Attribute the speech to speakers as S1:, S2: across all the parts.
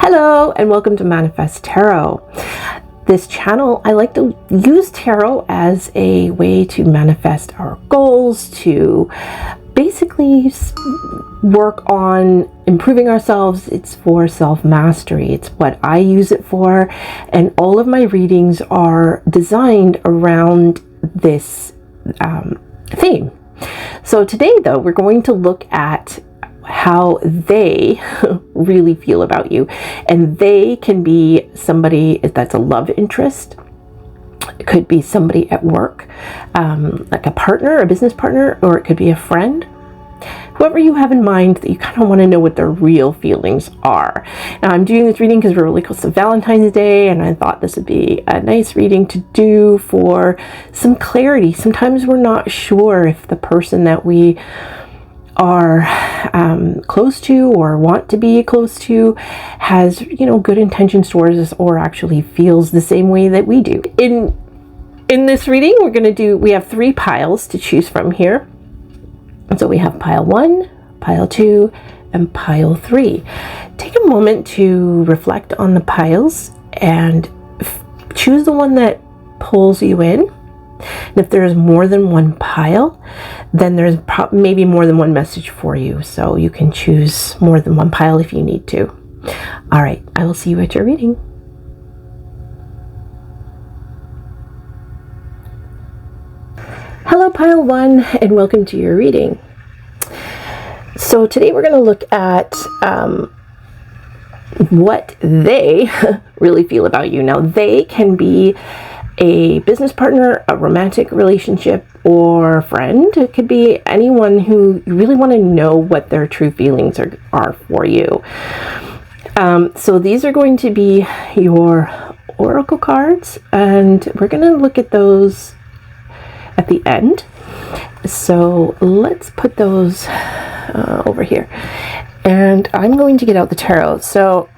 S1: Hello and welcome to Manifest Tarot. This channel, I like to use tarot as a way to manifest our goals, to basically work on improving ourselves. It's for self-mastery. It's what I use it for, and all of my readings are designed around this theme. So today, though, we're going to look at how they really feel about you. And they can be somebody that's a love interest. It could be somebody at work, like a partner, a business partner, or it could be a friend. Whoever you have in mind that you kind of want to know what their real feelings are. Now, I'm doing this reading because we're really close to Valentine's Day, and I thought this would be a nice reading to do for some clarity. Sometimes we're not sure if the person that we are close to or want to be close to has, good intentions towards us, or actually feels the same way that we do. In this reading, we have 3 piles to choose from here. So we have pile 1, pile 2, and pile 3. Take a moment to reflect on the piles and choose the one that pulls you in. And if there's more than one pile, then there's maybe more than one message for you. So you can choose more than one pile if you need to. All right, I will see you at your reading. Hello, pile 1, and welcome to your reading. So today we're going to look at what they really feel about you. Now, they can be a business partner, a romantic relationship, or a friend. It could be anyone who you really want to know what their true feelings are for you. So these are going to be your oracle cards, and we're going to look at those at the end. So let's put those over here. And I'm going to get out the tarot. So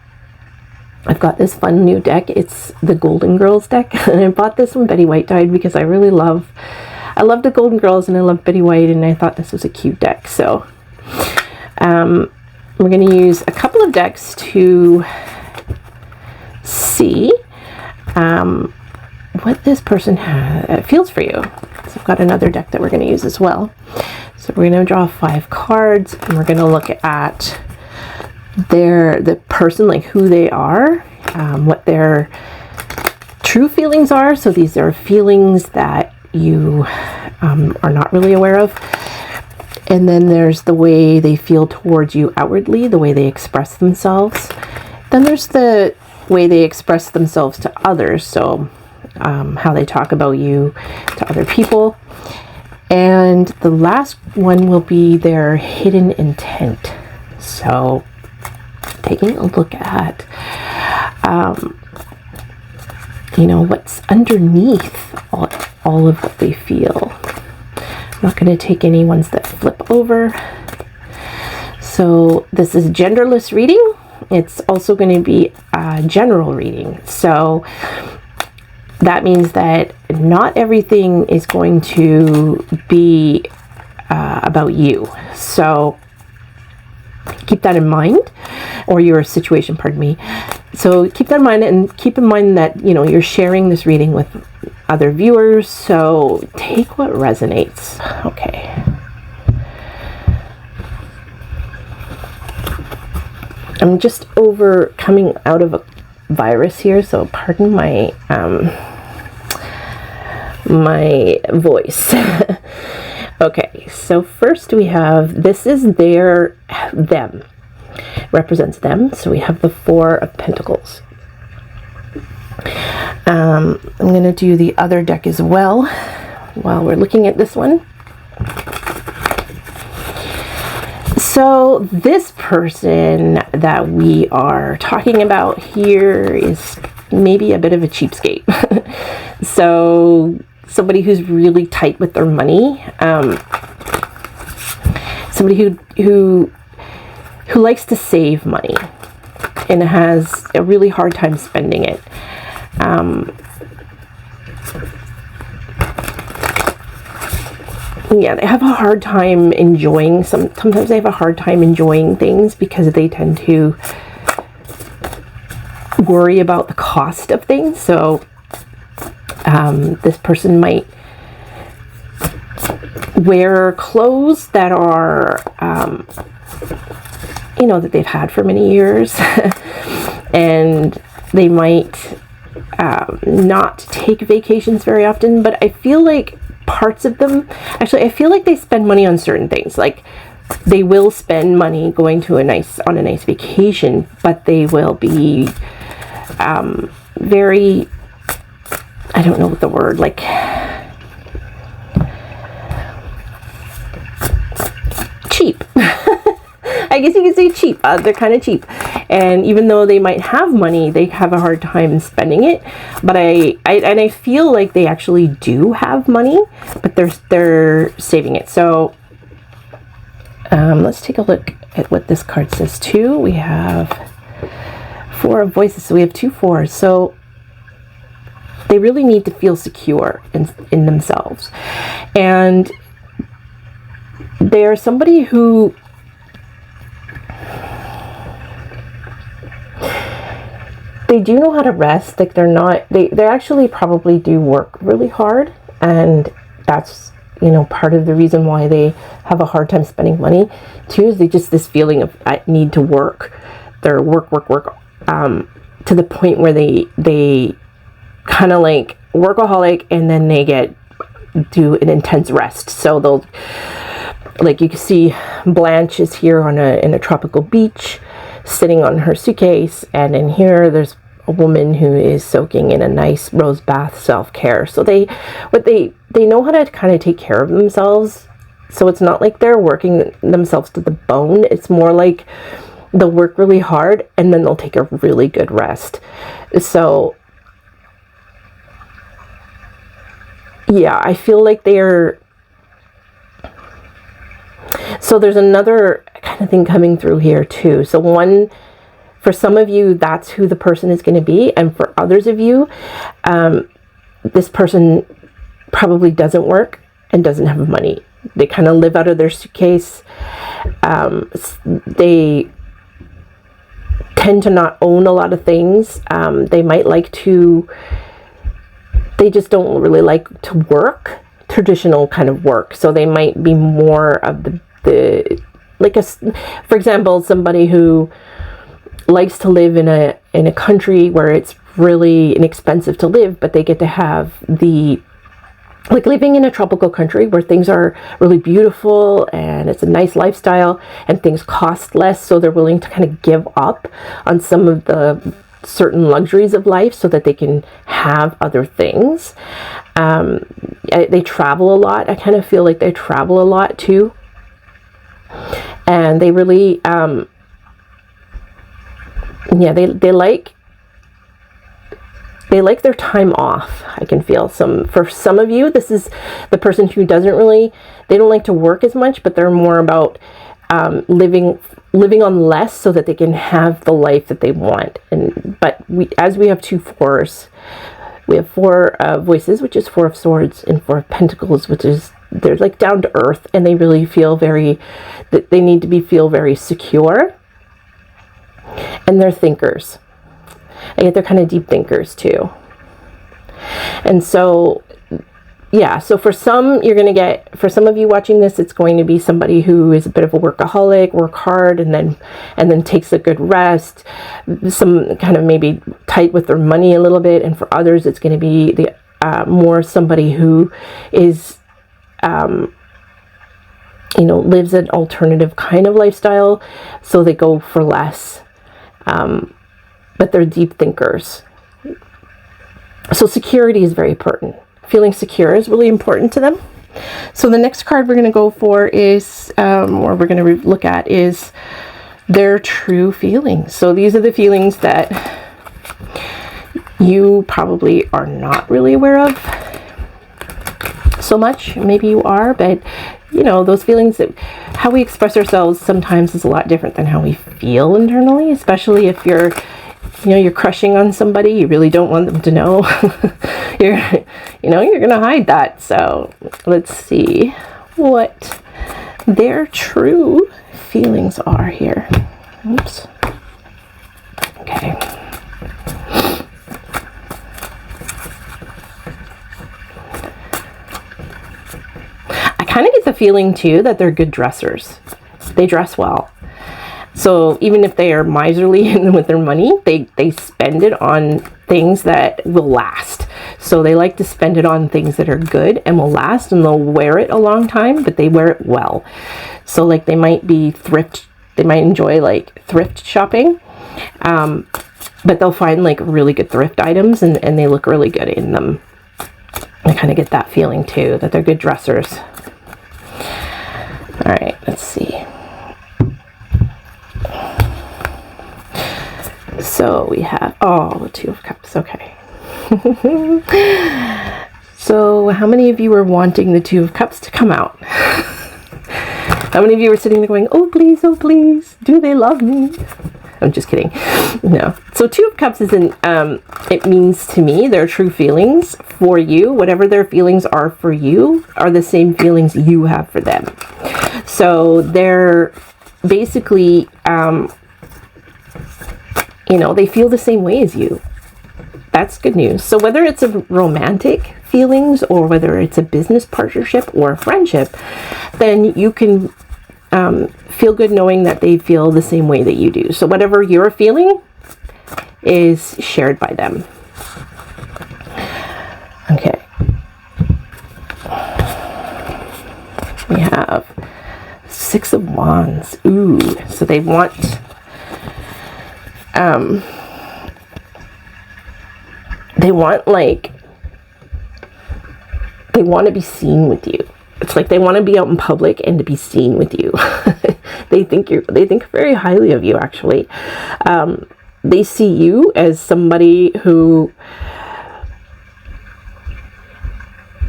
S1: I've got this fun new deck. It's the Golden Girls deck, and I bought this when Betty White died because I love the Golden Girls, and I love Betty White, and I thought this was a cute deck. So we're going to use a couple of decks to see what this person feels for you. So I've got another deck that we're going to use as well. So we're going to draw 5 cards, and we're going to look at the person, like who they are, what their true feelings are. So these are feelings that you are not really aware of. And then there's the way they feel towards you outwardly, the way they express themselves. Then there's the way they express themselves to others, so how they talk about you to other people. And the last one will be their hidden intent. So taking a look at, what's underneath all of what they feel. I'm not going to take any ones that flip over. So this is genderless reading. It's also going to be a general reading. So that means that not everything is going to be about you. So keep that in mind, or your situation, pardon me. So keep that in mind, and keep in mind that, you're sharing this reading with other viewers, so take what resonates. Okay. I'm just coming out of a virus here, so pardon my my voice. Okay, so first we have, this is them, represents them. So we have the 4 of Pentacles. I'm going to do the other deck as well while we're looking at this one. So this person that we are talking about here is maybe a bit of a cheapskate. So somebody who's really tight with their money, somebody who likes to save money and has a really hard time spending it. Yeah, they have a hard time sometimes they have a hard time enjoying things because they tend to worry about the cost of things. So this person might wear clothes that are, you know, that they've had for many years, and they might not take vacations very often. But I feel like parts of them, actually, I feel like they spend money on certain things. Like they will spend money going to on a nice vacation, but they will be very, I don't know what the word, like cheap. I guess you could say cheap. They're kind of cheap, and even though they might have money, they have a hard time spending it. But I feel like they actually do have money, but they're saving it. So let's take a look at what this card says too. We have 4 of Voices, so we have 2 4s. So they really need to feel secure in themselves, and they are somebody who they do know how to rest. Like they actually probably do work really hard, and that's, you know, part of the reason why they have a hard time spending money too, is they just this feeling of I need to work. They're work to the point where they kind of like workaholic, and then they do an intense rest. So they'll, like, you can see Blanche is here in a tropical beach sitting on her suitcase, and in here there's a woman who is soaking in a nice rose bath, self-care. So they know how to kind of take care of themselves. So it's not like they're working themselves to the bone. It's more like they'll work really hard and then they'll take a really good rest. So yeah, I feel like so there's another kind of thing coming through here too. So one, for some of you, that's who the person is going to be. And for others of you, this person probably doesn't work and doesn't have money. They kind of live out of their suitcase. They tend to not own a lot of things. They might like to, they just don't really like to work traditional kind of work. So they might be more of the like for example, somebody who likes to live in a country where it's really inexpensive to live, but they get to have like living in a tropical country where things are really beautiful and it's a nice lifestyle and things cost less, so they're willing to kind of give up on some of the certain luxuries of life so that they can have other things. They travel a lot. I kind of feel like they travel a lot too, and they really they like their time off. I can feel for some of you, this is the person who they don't like to work as much, but they're more about living on less so that they can have the life that they want. But as we have 2 4s, we have 4 Voices, which is 4 of Swords, and 4 of Pentacles, which is they're like down to earth, and they really feel that they need to feel very secure, and they're thinkers. And yet they're kind of deep thinkers too. And so yeah, so for some of you watching this, it's going to be somebody who is a bit of a workaholic, work hard, and then takes a good rest. Some kind of maybe tight with their money a little bit. And for others, it's going to be more somebody who is, lives an alternative kind of lifestyle. So they go for less, but they're deep thinkers. So security is very important. Feeling secure is really important to them. So the next card we're going to go for is, or we're going to look at, is their true feelings. So these are the feelings that you probably are not really aware of so much. Maybe you are, but those feelings, that how we express ourselves sometimes is a lot different than how we feel internally, especially if you're crushing on somebody. You really don't want them to know. you're going to hide that. So let's see what their true feelings are here. Oops. Okay. the feeling too that they're good dressers. They dress well. So even if they are miserly with their money, they spend it on things that will last. So they like to spend it on things that are good and will last, and they'll wear it a long time, but they wear it well. So like they might enjoy like thrift shopping, but they'll find like really good thrift items, and they look really good in them. I kind of get that feeling too, that they're good dressers. All right, let's see. So we have, the Two of Cups, okay. So how many of you were wanting the Two of Cups to come out? How many of you were sitting there going, oh please, do they love me? I'm just kidding. No. So Two of Cups isn't, it means to me their true feelings for you, whatever their feelings are for you, are the same feelings you have for them. So they're basically, they feel the same way as you. That's good news. So whether it's a romantic feelings or whether it's a business partnership or a friendship, then you can feel good knowing that they feel the same way that you do. So whatever you're feeling is shared by them. Okay. We have Six of Wands. Ooh, so they want they want to be seen with you. It's like they want to be out in public and to be seen with you. They think very highly of you, actually. They see you as somebody who,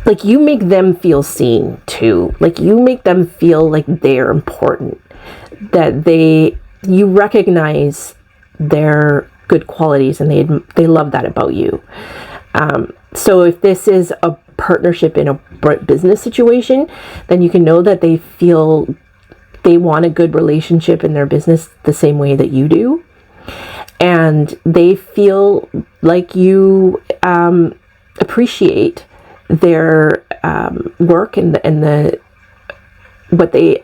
S1: like, you make them feel seen too. Like, you make them feel like they're important, that you recognize their good qualities, and they love that about you. So if this is a partnership in a business situation, then you can know that they feel they want a good relationship in their business the same way that you do, and they feel like you appreciate their work and the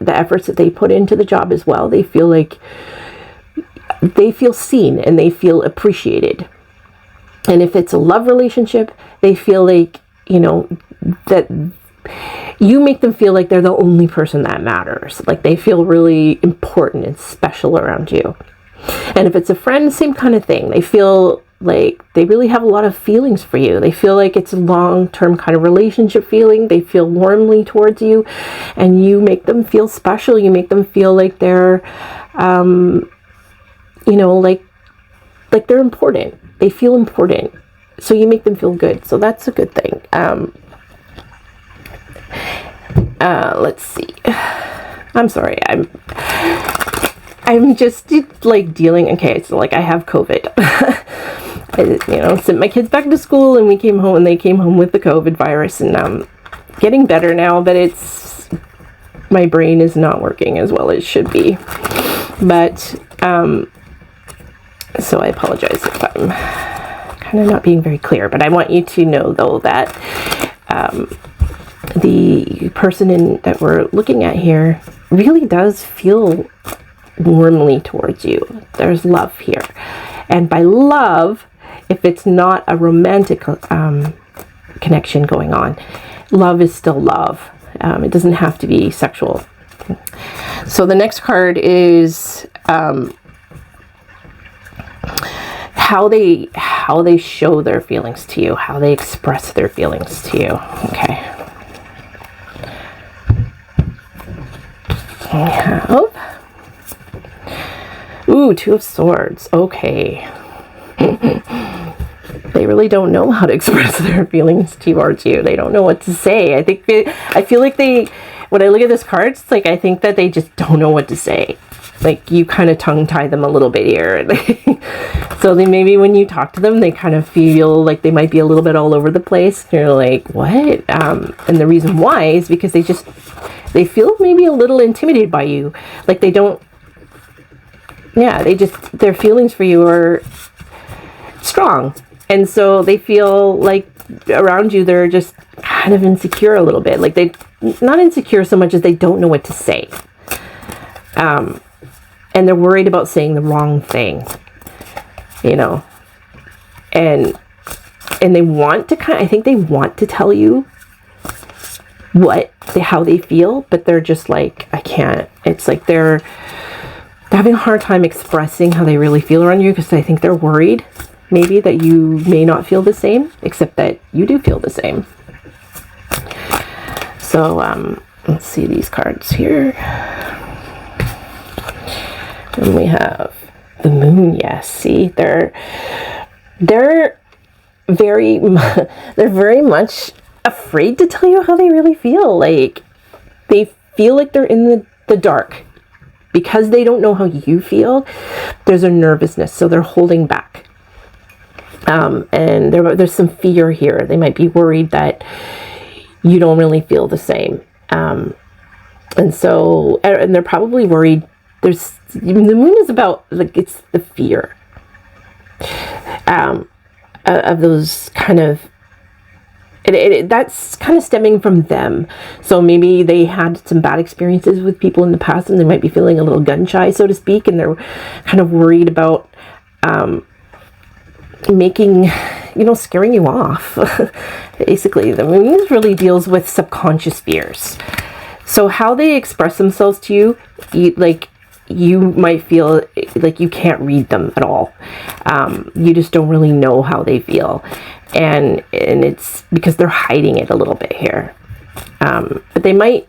S1: efforts that they put into the job as well. They feel like they feel seen and they feel appreciated. And if it's a love relationship, they feel like, that you make them feel like they're the only person that matters. Like they feel really important and special around you. And if it's a friend, same kind of thing. They feel like they really have a lot of feelings for you. They feel like it's a long-term kind of relationship feeling. They feel warmly towards you, and you make them feel special. You make them feel like they're, like they're important. They feel important. So you make them feel good. So that's a good thing. Let's see. I'm sorry. I'm just like dealing. Okay, so like I have COVID. I sent my kids back to school, and we came home, and they came home with the COVID virus, and getting better now, but my brain is not working as well as it should be. But so I apologize if I'm kind of not being very clear, but I want you to know though that the person that we're looking at here really does feel warmly towards you. There's love here. And by love, if it's not a romantic connection going on, love is still love. It doesn't have to be sexual. So the next card is how they show their feelings to you, how they express their feelings to you. Okay. We have Two of Swords. Okay. They really don't know how to express their feelings towards you. They don't know what to say. I feel like when I look at this card, it's like I think that they just don't know what to say. Like you kind of tongue-tie them a little bit here. So maybe when you talk to them, they kind of feel like they might be a little bit all over the place. You're like, what? And the reason why is because they feel maybe a little intimidated by you. Like their feelings for you are strong. And so they feel like around you, they're just kind of insecure a little bit. Like not insecure so much as they don't know what to say. And they're worried about saying the wrong thing, you know, and they want to I think they want to tell you how they feel, but they're just like, I can't. It's like they're having a hard time expressing how they really feel around you, because I think they're worried maybe that you may not feel the same, except that you do feel the same. So let's see these cards here. And we have the moon. Yes, see, they're very much afraid to tell you how they really feel. Like, they feel like they're in the dark because they don't know how you feel. There's a nervousness, so they're holding back. And there's some fear here. They might be worried that you don't really feel the same. And they're probably worried. The moon is about, like, it's the fear of those kind of, that's kind of stemming from them. So maybe they had some bad experiences with people in the past, and they might be feeling a little gun shy, so to speak, and they're kind of worried about scaring you off. Basically, the moon really deals with subconscious fears. So how they express themselves to you, you might feel like you can't read them at all. You just don't really know how they feel. And it's because they're hiding it a little bit here. But they might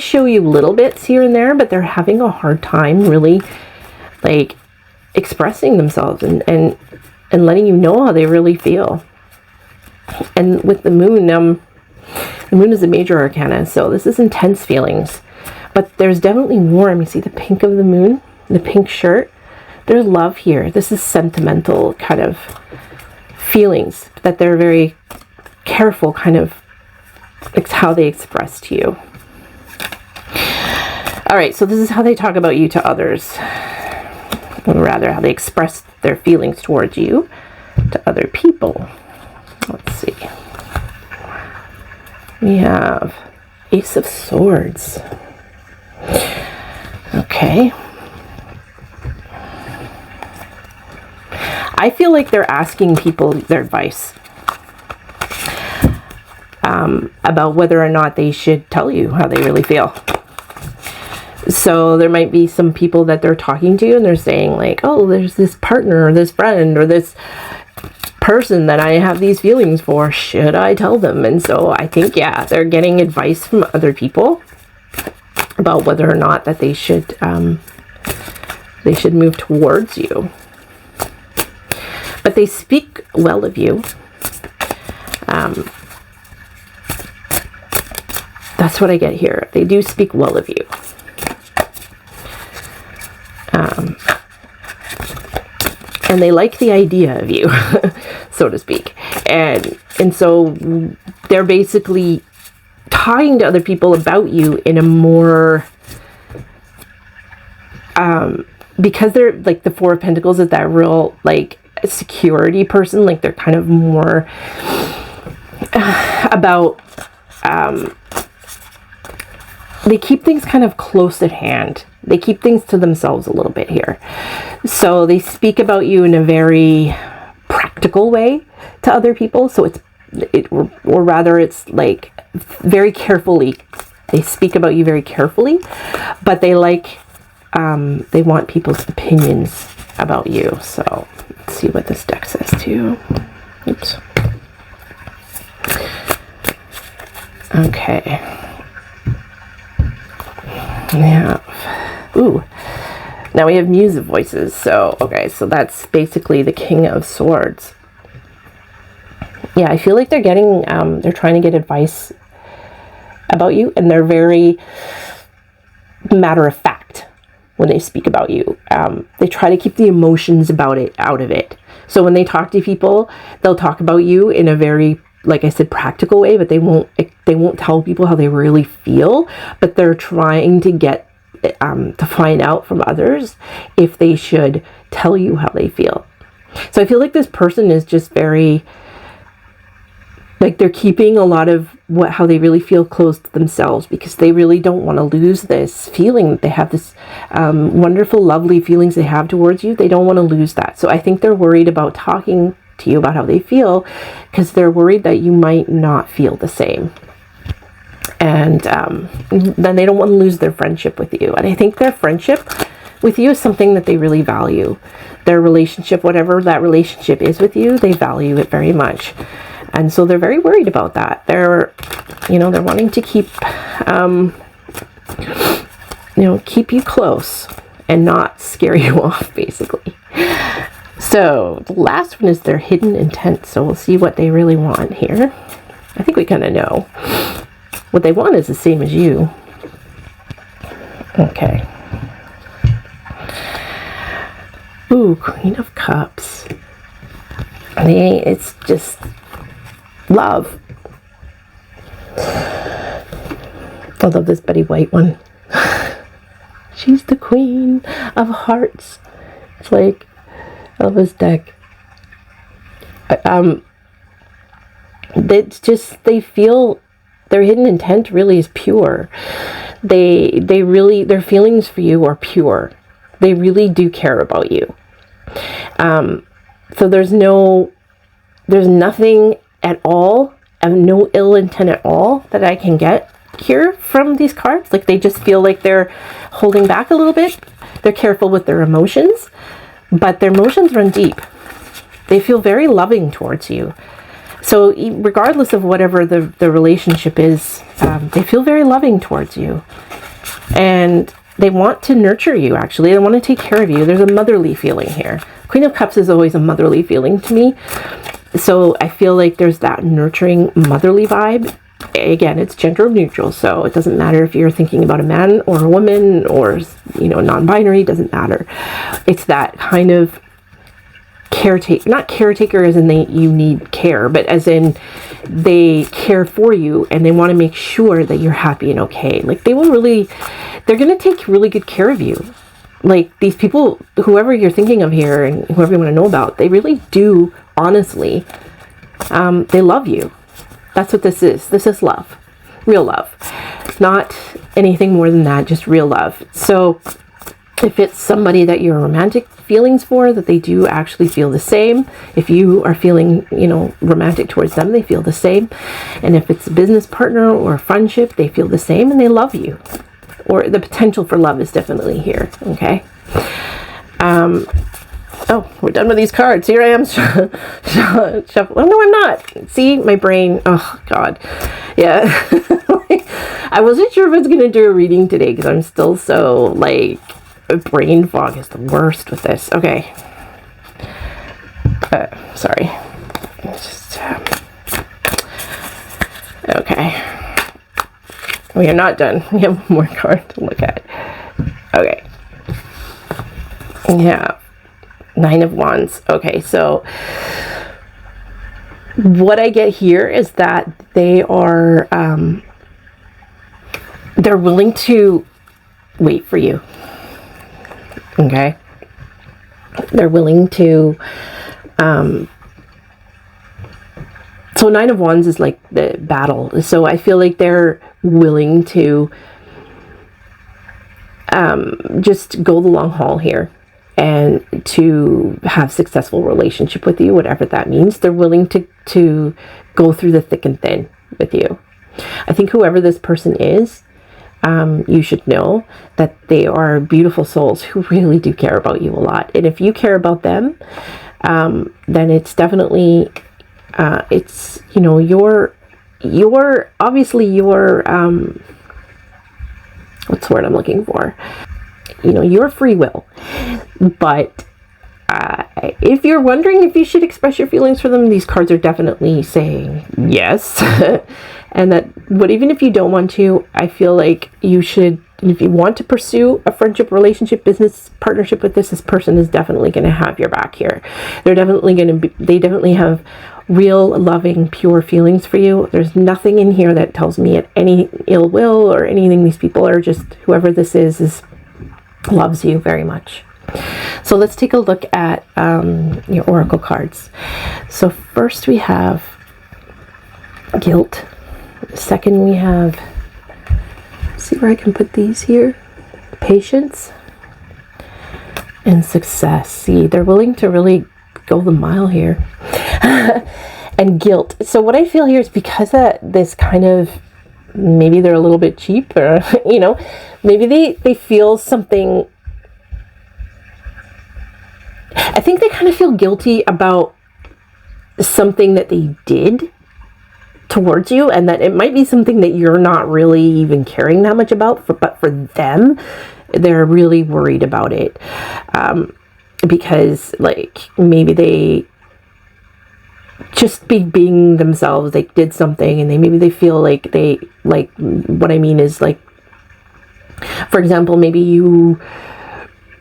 S1: show you little bits here and there, but they're having a hard time really, like, expressing themselves and letting you know how they really feel. And with the moon is a major arcana, so this is intense feelings. But there's definitely warm. You see the pink of the moon, the pink shirt? There's love here. This is sentimental kind of feelings that they're very careful, kind of, it's how they express to you. All right, so this is how they talk about you to others. Or rather, how they express their feelings towards you to other people. Let's see. We have Ace of Swords. Okay. I feel like they're asking people their advice about whether or not they should tell you how they really feel. So there might be some people that they're talking to, and they're saying, like, oh, there's this partner or this friend or this person that I have these feelings for. Should I tell them? And so I think, yeah, they're getting advice from other people about whether or not that they should move towards you. But they speak well of you. That's what I get here. They do speak well of you. And they like the idea of you, so to speak. And so they're basically talking to other people about you in a more, because they're, like, the Four of Pentacles is that real, like, security person. Like, they're kind of more about, they keep things kind of close at hand. They keep things to themselves a little bit here. So they speak about you in a very practical way to other people. So or rather it's like very carefully. They speak about you very carefully, but they want people's opinions about you. So let's see what this deck says too. Oops. Okay. Yeah. Ooh. Now we have Muse of Voices. So, okay, so that's basically the King of Swords. Yeah, I feel like they're getting, they're trying to get advice about you, and they're very matter of fact when they speak about you. They try to keep the emotions about it out of it. So when they talk to people, they'll talk about you in a very, like I said, practical way, but they won't tell people how they really feel, but they're trying to get to find out from others if they should tell you how they feel. So I feel like this person is just very, Like they're keeping a lot of how they really feel close to themselves, because they really don't want to lose this feeling that they have, this wonderful, lovely feelings they have towards you. They don't want to lose that. So I think they're worried about talking to you about how they feel, because they're worried that you might not feel the same. And then they don't want to lose their friendship with you. And I think their friendship with you is something that they really value. Their relationship, whatever that relationship is with you, they value it very much. And so they're very worried about that. They're wanting to keep, keep you close and not scare you off, basically. So the last one is their hidden intent. So we'll see what they really want here. I think we kind of know. What they want is the same as you. Okay. Ooh, Queen of Cups. It's just love. I love this Betty White one. She's the Queen of Hearts. It's like, I love this deck. It's just, they feel their hidden intent really is pure. They really, their feelings for you are pure. They really do care about you. So there's nothing at all, and no ill intent at all that I can get here from these cards. Like they just feel like they're holding back a little bit. They're careful with their emotions, but their emotions run deep. They feel very loving towards you. So regardless of whatever the relationship is, they feel very loving towards you. And they want to nurture you, actually. They want to take care of you. There's a motherly feeling here. Queen of Cups is always a motherly feeling to me. So I feel like there's that nurturing motherly vibe. Again, it's gender neutral, so it doesn't matter if you're thinking about a man or a woman or, non-binary, doesn't matter. It's that kind of caretaker, not caretaker as in you need care, but as in they care for you and they want to make sure that you're happy and okay. Like they're going to take really good care of you. Like these people, whoever you're thinking of here and whoever you want to know about, they really do, honestly, they love you. That's what this is. This is love. Real love. It's not anything more than that, just real love. So if it's somebody that you're romantic feelings for, that they do actually feel the same. If you are feeling, romantic towards them, they feel the same. And if it's a business partner or a friendship, they feel the same and they love you. Or the potential for love is definitely here. Okay. Oh, we're done with these cards. Here I am. Shuffle. Oh, no, I'm not. See, my brain. Oh, God. Yeah. I wasn't sure if I was going to do a reading today because I'm still so, brain fog is the worst with this. Okay. Sorry. Just, okay. We are not done. We have one more card to look at. Okay. Yeah. 9 of Wands. Okay, so what I get here is that they are, they're willing to wait for you. Okay? They're willing to, so 9 of Wands is like the battle. So I feel like they're willing to just go the long haul here and to have successful relationship with you, whatever that means. They're willing to go through the thick and thin with you. I think whoever this person is, you should know that they are beautiful souls who really do care about you a lot. And if you care about them, then it's definitely, it's, your obviously your, what's the word I'm looking for? Your free will. But if you're wondering if you should express your feelings for them, these cards are definitely saying yes. And but even if you don't want to, I feel like you should, if you want to pursue a friendship, relationship, business partnership with this person is definitely going to have your back here. They definitely have real, loving, pure feelings for you. There's nothing in here that tells me any ill will or anything. These people are just, whoever this is loves you very much. So let's take a look at your oracle cards. So first we have guilt. Second, we have, see where I can put these here? Patience and success. See, they're willing to really go the mile here. And guilt. So what I feel here is because of this kind of, maybe they're a little bit cheap, or, you know, maybe they feel something. I think they kind of feel guilty about something that they did towards you, and that it might be something that you're not really even caring that much about, but for them, they're really worried about it. Because, like, maybe they just being themselves, they did something, and maybe they feel like they, like, what I mean is, like, for example, maybe you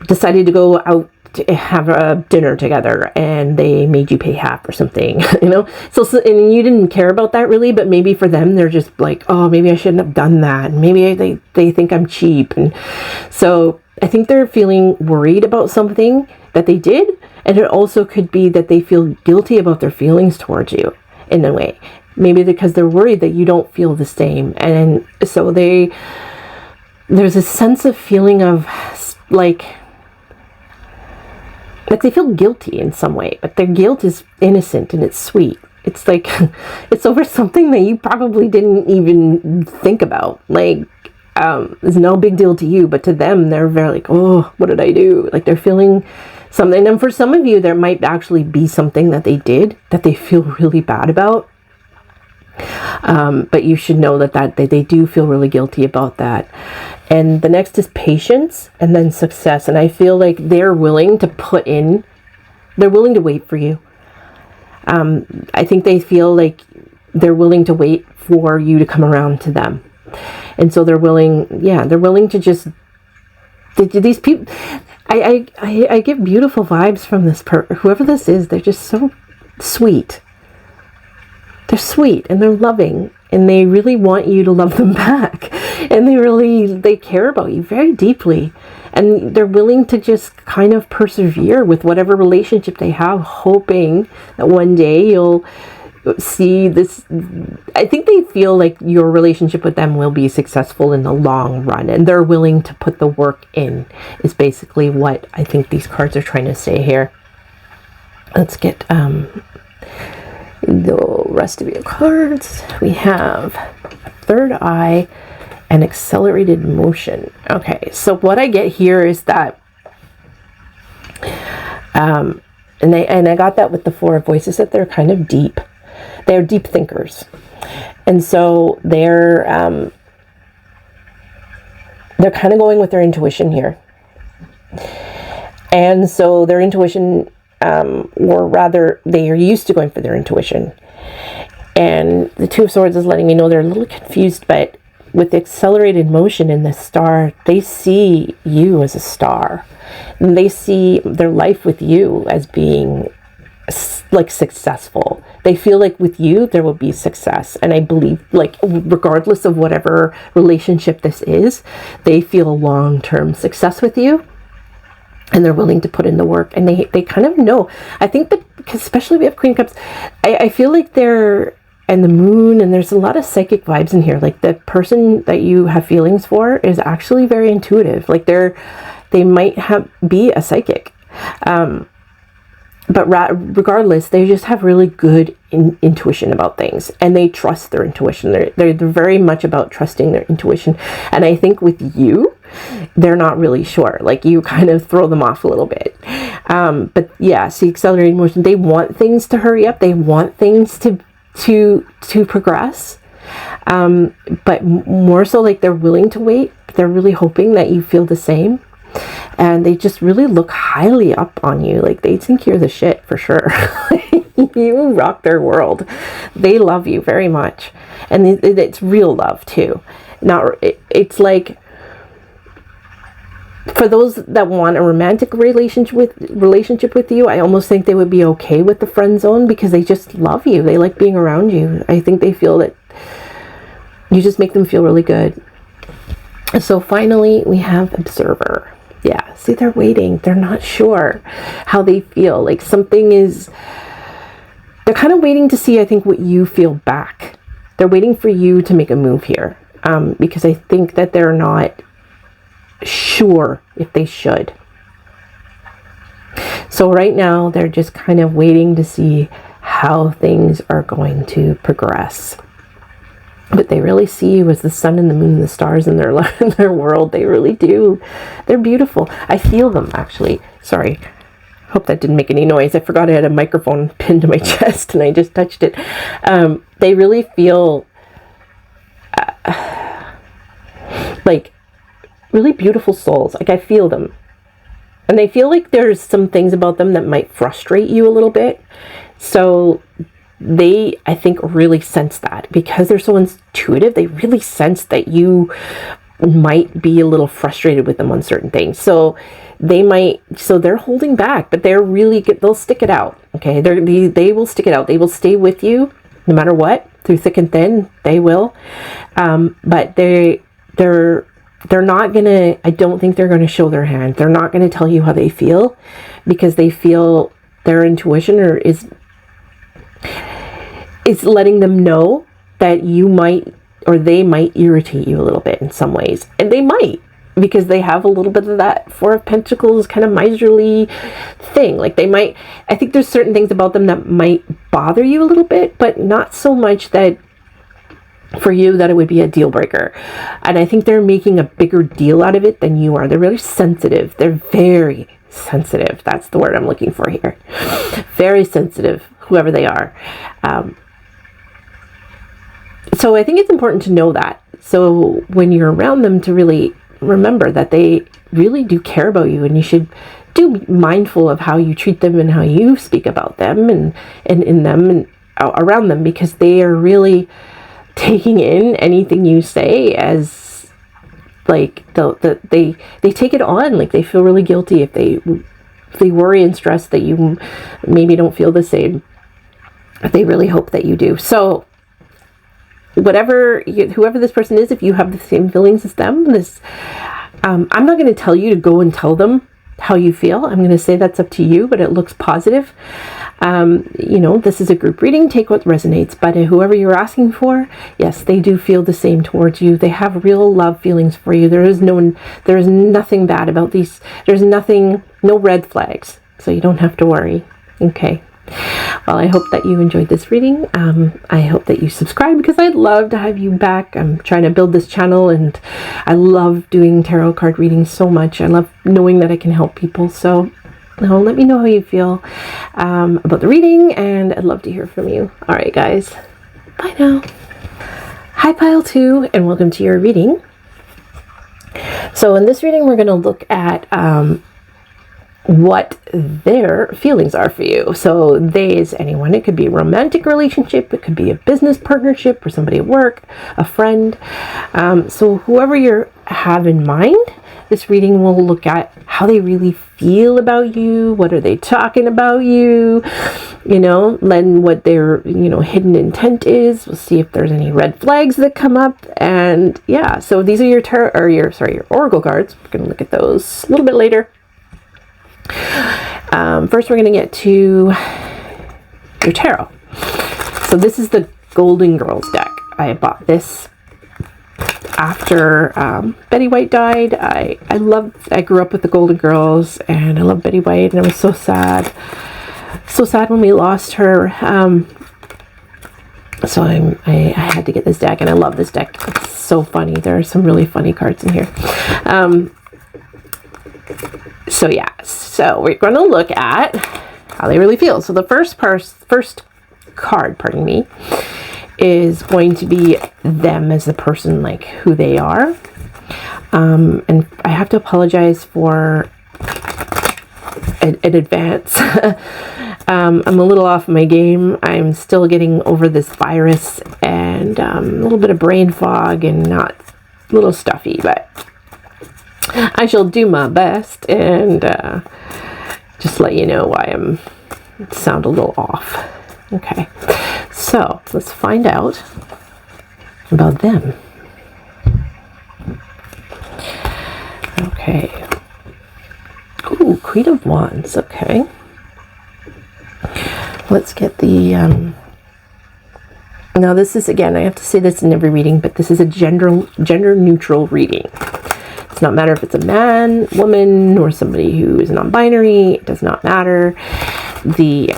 S1: decided to go out to have a dinner together and they made you pay half or something, you know, so and you didn't care about that really, but maybe for them they're just like, oh, maybe I shouldn't have done that, and maybe they think I'm cheap, and so I think they're feeling worried about something that they did, and it also could be that they feel guilty about their feelings towards you in a way, maybe because they're worried that you don't feel the same, and so there's a sense of feeling of like they feel guilty in some way, but their guilt is innocent and it's sweet. It's like, it's over something that you probably didn't even think about. Like, it's no big deal to you, but to them, they're very like, oh, what did I do? Like, they're feeling something. And for some of you, there might actually be something that they did that they feel really bad about. But you should know that they do feel really guilty about that. And the next is patience, and then success. And I feel like they're willing to wait for you. I think they feel like they're willing to wait for you to come around to them. And so they're willing to just, these people, I get beautiful vibes from this whoever this is. They're just so sweet. They're sweet and they're loving, and they really want you to love them back, and they care about you very deeply, and they're willing to just kind of persevere with whatever relationship they have, hoping that one day you'll see this. I think they feel like your relationship with them will be successful in the long run, and they're willing to put the work in, is basically what I think these cards are trying to say here. Let's get the rest of your cards. We have third eye and accelerated motion. Okay, so what I get here is that and I got that with the Four of Voices, that they're kind of deep. They're deep thinkers, and so they're kind of going with their intuition here. And so their intuition, or rather, they are used to going for their intuition. And the Two of Swords is letting me know they're a little confused, but with the accelerated motion in the star, they see you as a star. And they see their life with you as being like successful. They feel like with you there will be success, and I believe, like, regardless of whatever relationship this is, they feel long-term success with you, and they're willing to put in the work, and they kind of know. I think that, because especially we have Queen of Cups, I feel like they're, and the moon, and there's a lot of psychic vibes in here. Like, the person that you have feelings for is actually very intuitive. Like, they might be a psychic. But regardless, they just have really good intuition about things, and they trust their intuition. They're very much about trusting their intuition. And I think with you, they're not really sure. Like, you kind of throw them off a little bit. But yeah, see, accelerated motion, they want things to hurry up. They want things to progress. But more so, like, they're willing to wait. They're really hoping that you feel the same. And they just really look highly up on you. Like, they think you're the shit for sure. You rock their world. They love you very much. And it's real love too. It's like, for those that want a romantic relationship with you, I almost think they would be okay with the friend zone, because they just love you. They like being around you. I think they feel that you just make them feel really good. So finally, we have Observer. Yeah, see, they're waiting. They're not sure how they feel. Like, they're kind of waiting to see, I think, what you feel back. they're waiting for you to make a move here, because I think that they're not sure if they should. So right now they're just kind of waiting to see how things are going to progress. But they really see you as the sun and the moon and the stars in their in their world. They really do. They're beautiful. I feel them, actually. Sorry. Hope that didn't make any noise. I forgot I had a microphone pinned to my chest and I just touched it. They really feel like really beautiful souls. Like, I feel them. And they feel like there's some things about them that might frustrate you a little bit. So they, I think, really sense that. Because they're so intuitive, they really sense that you might be a little frustrated with them on certain things. So they're holding back, but they're really good. They'll stick it out. Okay. They will stick it out. They will stay with you no matter what, through thick and thin. They will. But they're not gonna, I don't think they're gonna show their hand. They're not gonna tell you how they feel, because they feel their intuition is letting them know that you might, or they might irritate you a little bit in some ways. And they might, because they have a little bit of that Four of Pentacles kind of miserly thing. Like, they might, I think there's certain things about them that might bother you a little bit, but not so much that for you that it would be a deal breaker. And I think they're making a bigger deal out of it than you are. They're really sensitive. They're very sensitive. That's the word I'm looking for here. Very sensitive, whoever they are. So I think it's important to know that. So when you're around them, to really remember that they really do care about you, and you should be mindful of how you treat them and how you speak about them and in them and around them, because they are really taking in anything you say as, like, they take it on. Like, they feel really guilty if they worry and stress that you maybe don't feel the same. They really hope that you do. So whoever this person is, if you have the same feelings as them, I'm not going to tell you to go and tell them how you feel. I'm going to say that's up to you, but it looks positive. This is a group reading. Take what resonates. But whoever you're asking for, yes, they do feel the same towards you. They have real love feelings for you. There is nothing bad about these. There's no red flags. So you don't have to worry. Okay. Well, I hope that you enjoyed this reading. I hope that you subscribe, because I'd love to have you back. I'm trying to build this channel, and I love doing tarot card readings so much. I love knowing that I can help people. So let me know how you feel about the reading, and I'd love to hear from you. All right, guys. Bye now. Hi, Pile 2, and welcome to your reading. So in this reading, we're going to look at what their feelings are for you. So they is anyone. It could be a romantic relationship, it could be a business partnership, or somebody at work, a friend. So whoever you have in mind, this reading will look at how they really feel about you. What are they talking about you? Then what their hidden intent is. We'll see if there's any red flags that come up. And yeah, so these are your your oracle cards. We're going to look at those a little bit later. First, we're going to get to your tarot. So this is the Golden Girls deck. I bought this after Betty White died. I grew up with the Golden Girls, and I love Betty White, and I was so sad when we lost her. So I had to get this deck, and I love this deck. It's so funny. There are some really funny cards in here. So yeah, so we're going to look at how they really feel. So the first card, pardon me, is going to be them as the person, like who they are. And I have to apologize for in advance. I'm a little off my game. I'm still getting over this virus, and a little bit of brain fog, and not a little stuffy, but I shall do my best and just let you know why I sound a little off. Okay, so let's find out about them. Okay. Ooh, Queen of Wands. Okay. Let's get the Now this is, again, I have to say this in every reading, but this is a gender neutral reading. It's not matter if it's a man, woman, or somebody who is non-binary. It does not matter. The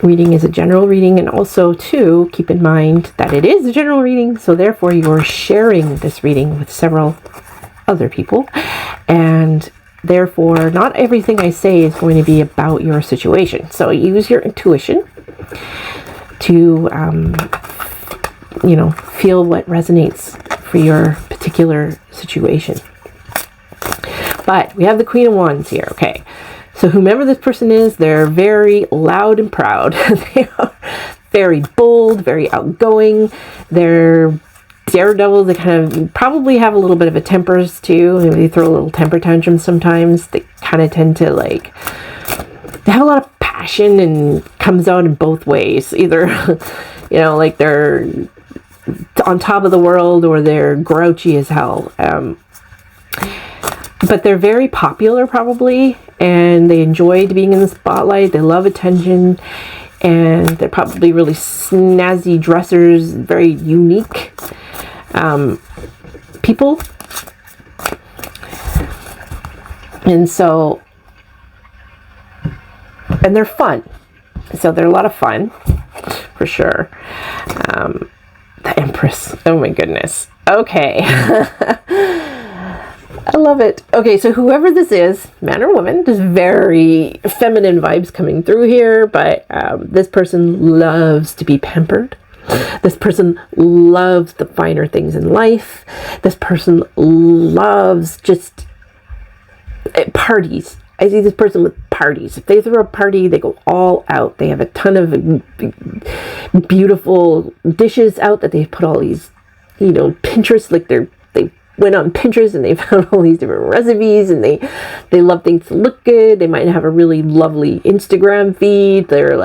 S1: reading is a general reading, and also too, keep in mind that it is a general reading, so therefore you're sharing this reading with several other people, and therefore not everything I say is going to be about your situation. So use your intuition to feel what resonates for your particular situation. But we have the Queen of Wands here. Okay, so whomever this person is, they're very loud and proud. They are very bold, very outgoing. They're daredevils. They kind of probably have a little bit of a tempers too. Maybe they throw a little temper tantrum sometimes. They kind of tend to they have a lot of passion, and comes out in both ways. Either, like they're on top of the world, or they're grouchy as hell. But they're very popular probably, and they enjoy being in the spotlight. They love attention, and they're probably really snazzy dressers, very unique people. And they're fun. So they're a lot of fun, for sure. The Empress. Oh my goodness. Okay. I love it. Okay, so whoever this is, man or woman, there's very feminine vibes coming through here, but this person loves to be pampered. This person loves the finer things in life. This person loves just parties. I see this person with parties. If they throw a party, they go all out. They have a ton of beautiful dishes out that they put all these, Pinterest, they went on Pinterest and they found all these different recipes, and they love things to look good. They might have a really lovely Instagram feed. They're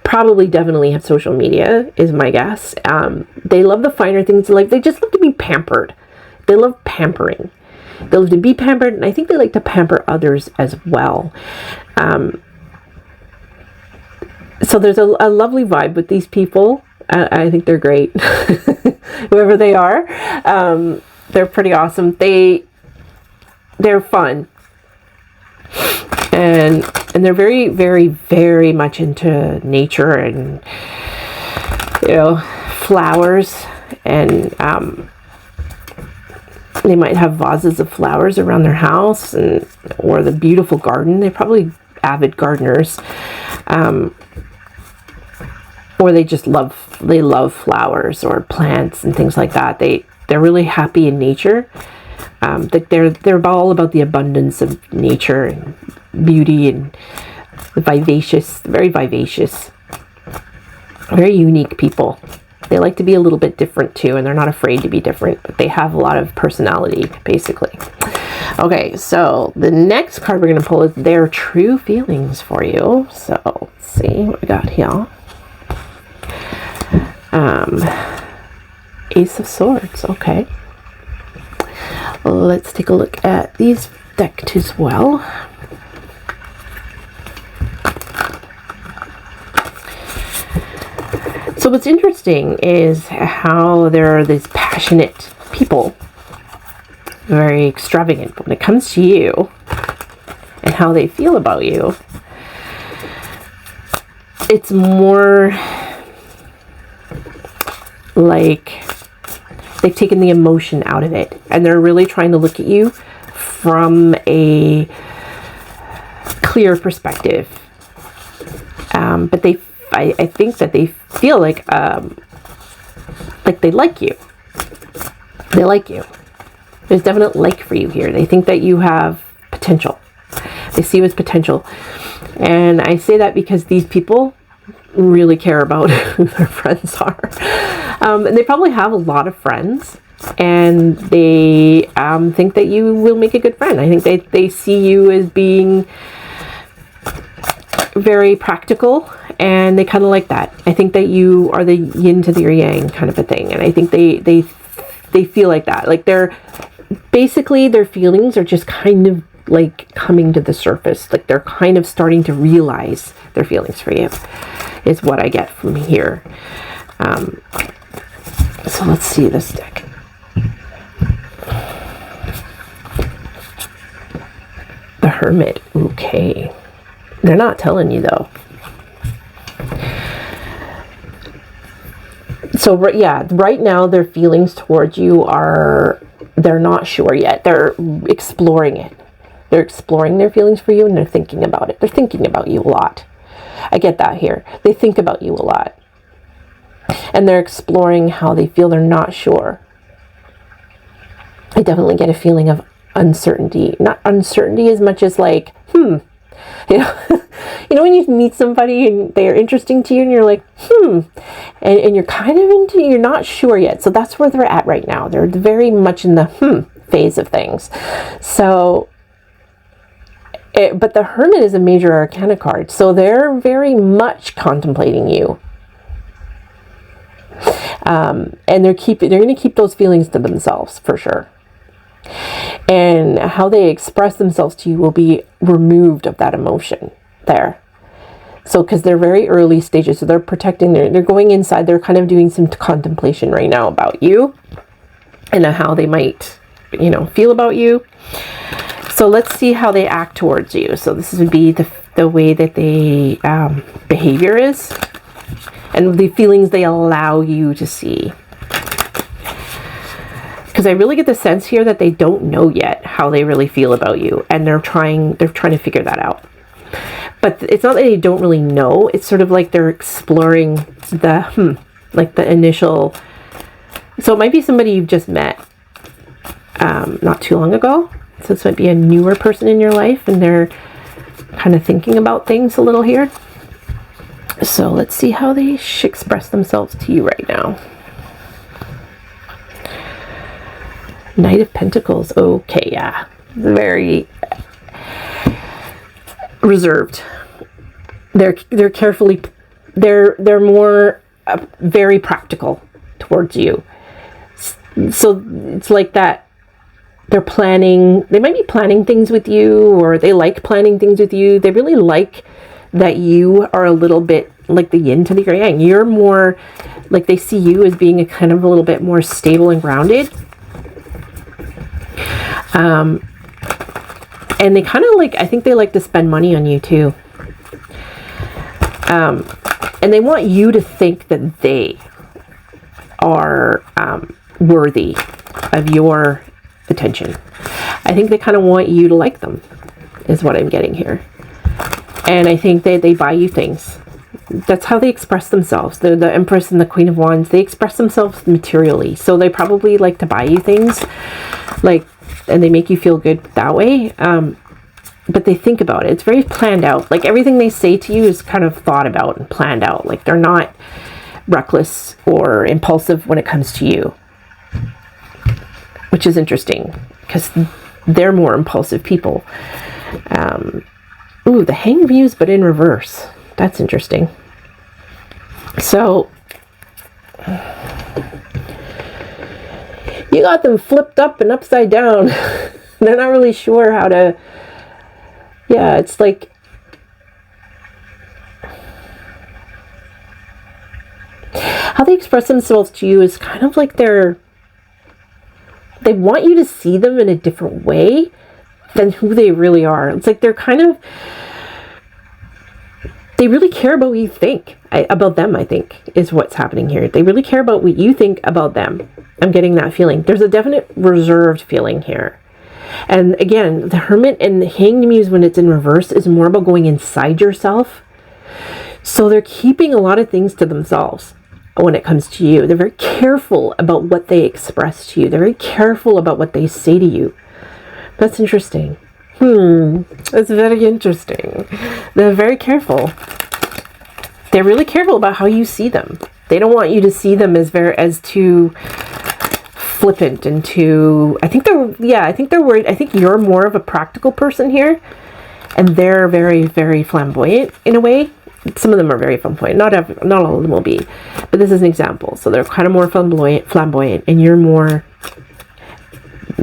S1: probably definitely have social media, is my guess. They love the finer things in life. They just love to be pampered. They love pampering. They love to be pampered, and I think they like to pamper others as well. So there's a lovely vibe with these people. I think they're great. Whoever they are, they're pretty awesome. They're fun, and they're very, very, very much into nature and flowers, and they might have vases of flowers around their house, or the beautiful garden. They're probably avid gardeners, or they just love flowers or plants and things like that. They're really happy in nature. They're all about the abundance of nature and beauty, and very vivacious, very unique people. They like to be a little bit different too, and they're not afraid to be different, but they have a lot of personality, basically. Okay, so the next card we're going to pull is their true feelings for you. So let's see what we got here. Ace of Swords. Okay. Let's take a look at these decks as well. So what's interesting is how there are these passionate people, very extravagant, but when it comes to you and how they feel about you, it's more like they've taken the emotion out of it, and they're really trying to look at you from a clear perspective. But I think that they feel like they like you. They like you. There's definite like for you here. They think that you have potential. They see you as potential. And I say that because these people really care about who their friends are. And they probably have a lot of friends, and they think that you will make a good friend. I think they see you as being very practical, and they kind of like that. I think that you are the yin to their yang kind of a thing, and I think they feel like that. Like they're basically, their feelings are just kind of like coming to the surface. Like they're kind of starting to realize their feelings for you, is what I get from here. So let's see this deck. The Hermit. Okay. They're not telling you though. So yeah, right now their feelings towards you are, they're not sure yet. They're exploring it. They're exploring their feelings for you, and they're thinking about it. They're thinking about you a lot. I get that here. They think about you a lot. And they're exploring how they feel. They're not sure. I definitely get a feeling of uncertainty. Not uncertainty as much as like, you know, you know when you meet somebody and they're interesting to you and you're like, and you're kind of into, you're not sure yet. So that's where they're at right now. They're very much in the phase of things. So, but the Hermit is a major arcana card. So they're very much contemplating you. And they're going to keep those feelings to themselves for sure. And how they express themselves to you will be removed of that emotion there. So, because they're very early stages, so they're protecting, they're going inside, they're kind of doing some contemplation right now about you and how they might, you know, feel about you. So let's see how they act towards you. So this would be the way that they behavior is, and the feelings they allow you to see. Because I really get the sense here that they don't know yet how they really feel about you, and they're trying to figure that out. But it's not that they don't really know. It's sort of like they're exploring the like the initial. So it might be somebody you've just met not too long ago. So this might be a newer person in your life, and they're kind of thinking about things a little here. So let's see how they express themselves to you right now. Knight of Pentacles. Okay, yeah. Very reserved. They're carefully, they're more very practical towards you. So it's like that they're planning, they might be planning things with you, or they like planning things with you. They really like that you are a little bit like the yin to the yang. You're more like, they see you as being a kind of a little bit more stable and grounded. And they kind of like, I think they like to spend money on you too. And they want you to think that they are worthy of your attention. I think they kind of want you to like them, is what I'm getting here. And I think they buy you things. That's how they express themselves. The Empress and the Queen of Wands, they express themselves materially. So they probably like to buy you things, like, and they make you feel good that way. But they think about it. It's very planned out. Like everything they say to you is kind of thought about and planned out. Like they're not reckless or impulsive when it comes to you, which is interesting because they're more impulsive people. Ooh, the Hanged Muse, but in reverse. That's interesting. So you got them flipped up and upside down. They're not really sure how to, yeah, it's like, how they express themselves to you is kind of like they want you to see them in a different way than who they really are. It's like they're kind of, they really care about what you think about them, I think, is what's happening here. They really care about what you think about them. I'm getting that feeling. There's a definite reserved feeling here. And again, the Hermit and the Hanged Muse, when it's in reverse, is more about going inside yourself. So they're keeping a lot of things to themselves when it comes to you. They're very careful about what they express to you. They're very careful about what they say to you. That's interesting. That's very interesting. They're very careful. They're really careful about how you see them. They don't want you to see them as too flippant and too, I think they're worried. I think you're more of a practical person here, and they're very, very flamboyant in a way. Some of them are very flamboyant. Not all of them will be, but this is an example. So they're kind of more flamboyant, and you're more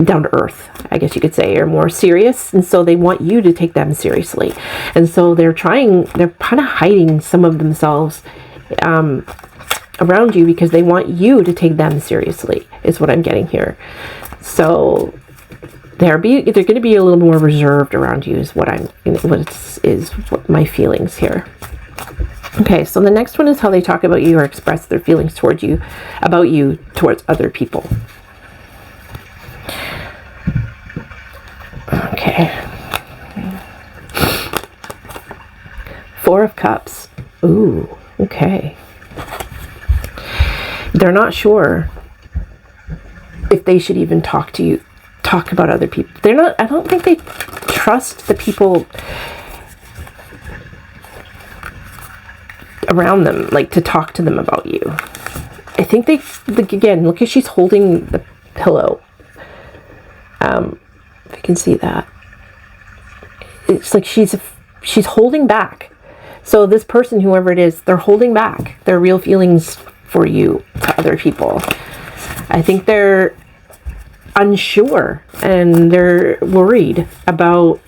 S1: down to earth, I guess you could say, or more serious, and so they want you to take them seriously. And so they're kind of hiding some of themselves around you because they want you to take them seriously, is what I'm getting here. So they're going to be a little more reserved around you, is what my feelings here. Okay, so the next one is how they talk about you or express their feelings towards you, towards other people. Okay. 4 of Cups. Ooh, okay. They're not sure if they should even talk about other people. I don't think they trust the people around them, like to talk to them about you. I think again, look, she's holding the pillow. If you can see that, it's like she's holding back. So this person, whoever it is, they're holding back their real feelings for you to other people. I think they're unsure and they're worried about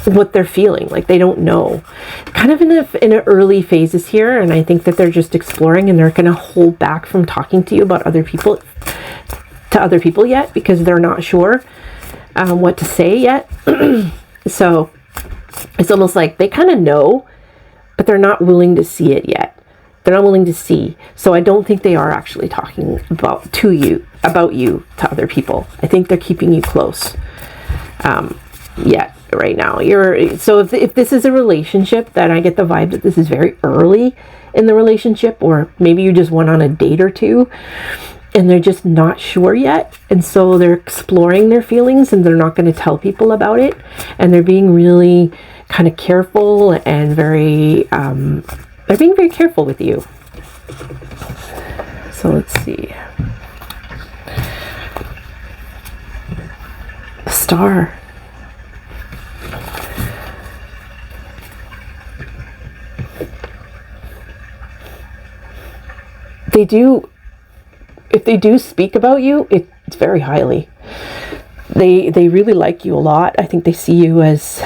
S1: what they're feeling. Like they don't know. Kind of in the early phases here, and I think that they're just exploring, and they're going to hold back from talking to you about other people yet, because they're not sure what to say yet. So it's almost like they kind of know, but they're not willing to see it yet. They're not willing to see. So I don't think they are actually talking about you to other people. I think they're keeping you close. Yet right now. So if this is a relationship, then I get the vibe that this is very early in the relationship, or maybe you just went on a date or two and they're just not sure yet, and so they're exploring their feelings and they're not going to tell people about it, and they're being really kind of careful and they're being very careful with you. So let's see. The Star. If they do speak about you, it's very highly. They really like you a lot. I think they see you as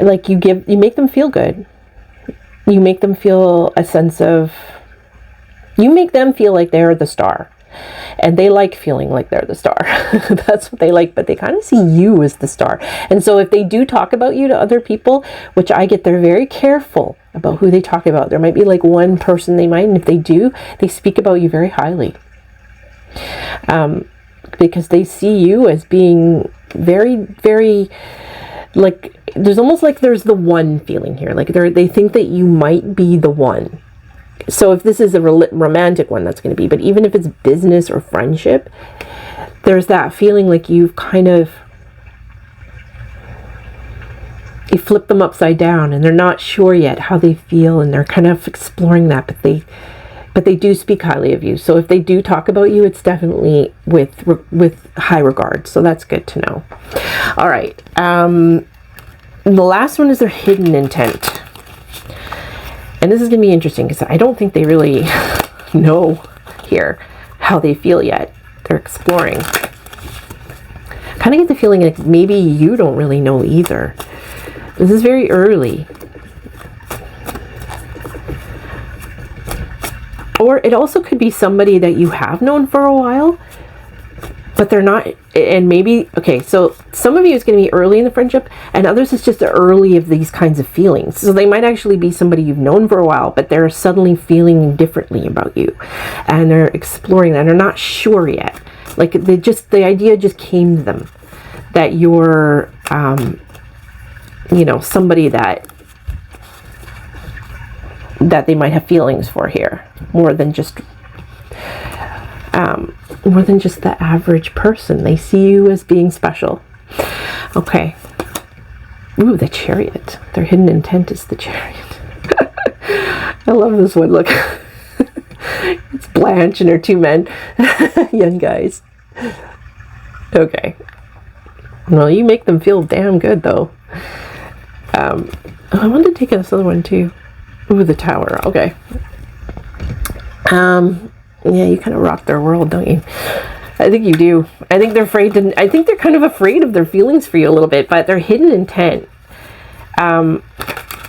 S1: like you make them feel good. You make them feel you make them feel like they're the star. And they like feeling like they're the star. That's what they like, but they kind of see you as the star. And so if they do talk about you to other people, which I get, they're very careful about who they talk about. There might be like one person they might, and if they do, they speak about you very highly. Because they see you as being very, very, like, there's almost like there's the one feeling here. Like they think that you might be the one. So if this is a romantic one, that's going to be, but even if it's business or friendship, there's that feeling like you flip them upside down, and they're not sure yet how they feel, and they're kind of exploring that, but they do speak highly of you. So if they do talk about you, it's definitely with high regard. So that's good to know. All right. The last one is their hidden intent. And this is going to be interesting because I don't think they really know here how they feel yet. They're exploring. Kind of get the feeling like maybe you don't really know either. This is very early. Or it also could be somebody that you have known for a while, but they're not, and maybe, okay, so some of you is going to be early in the friendship, and others is just early of these kinds of feelings. So they might actually be somebody you've known for a while, but they're suddenly feeling differently about you, and they're exploring that, and they're not sure yet. Like the idea just came to them that you're, somebody that they might have feelings for here, more than just the average person. They see you as being special. Okay. Ooh, the Chariot. Their hidden intent is the Chariot. I love this one. Look. It's Blanche and her 2 men. Young guys. Okay. Well, you make them feel damn good, though. I wanted to take this other one, too. Ooh, the Tower. Okay. Yeah, you kind of rock their world, don't you? I think you do. I think they're I think they're kind of afraid of their feelings for you a little bit, but their hidden intent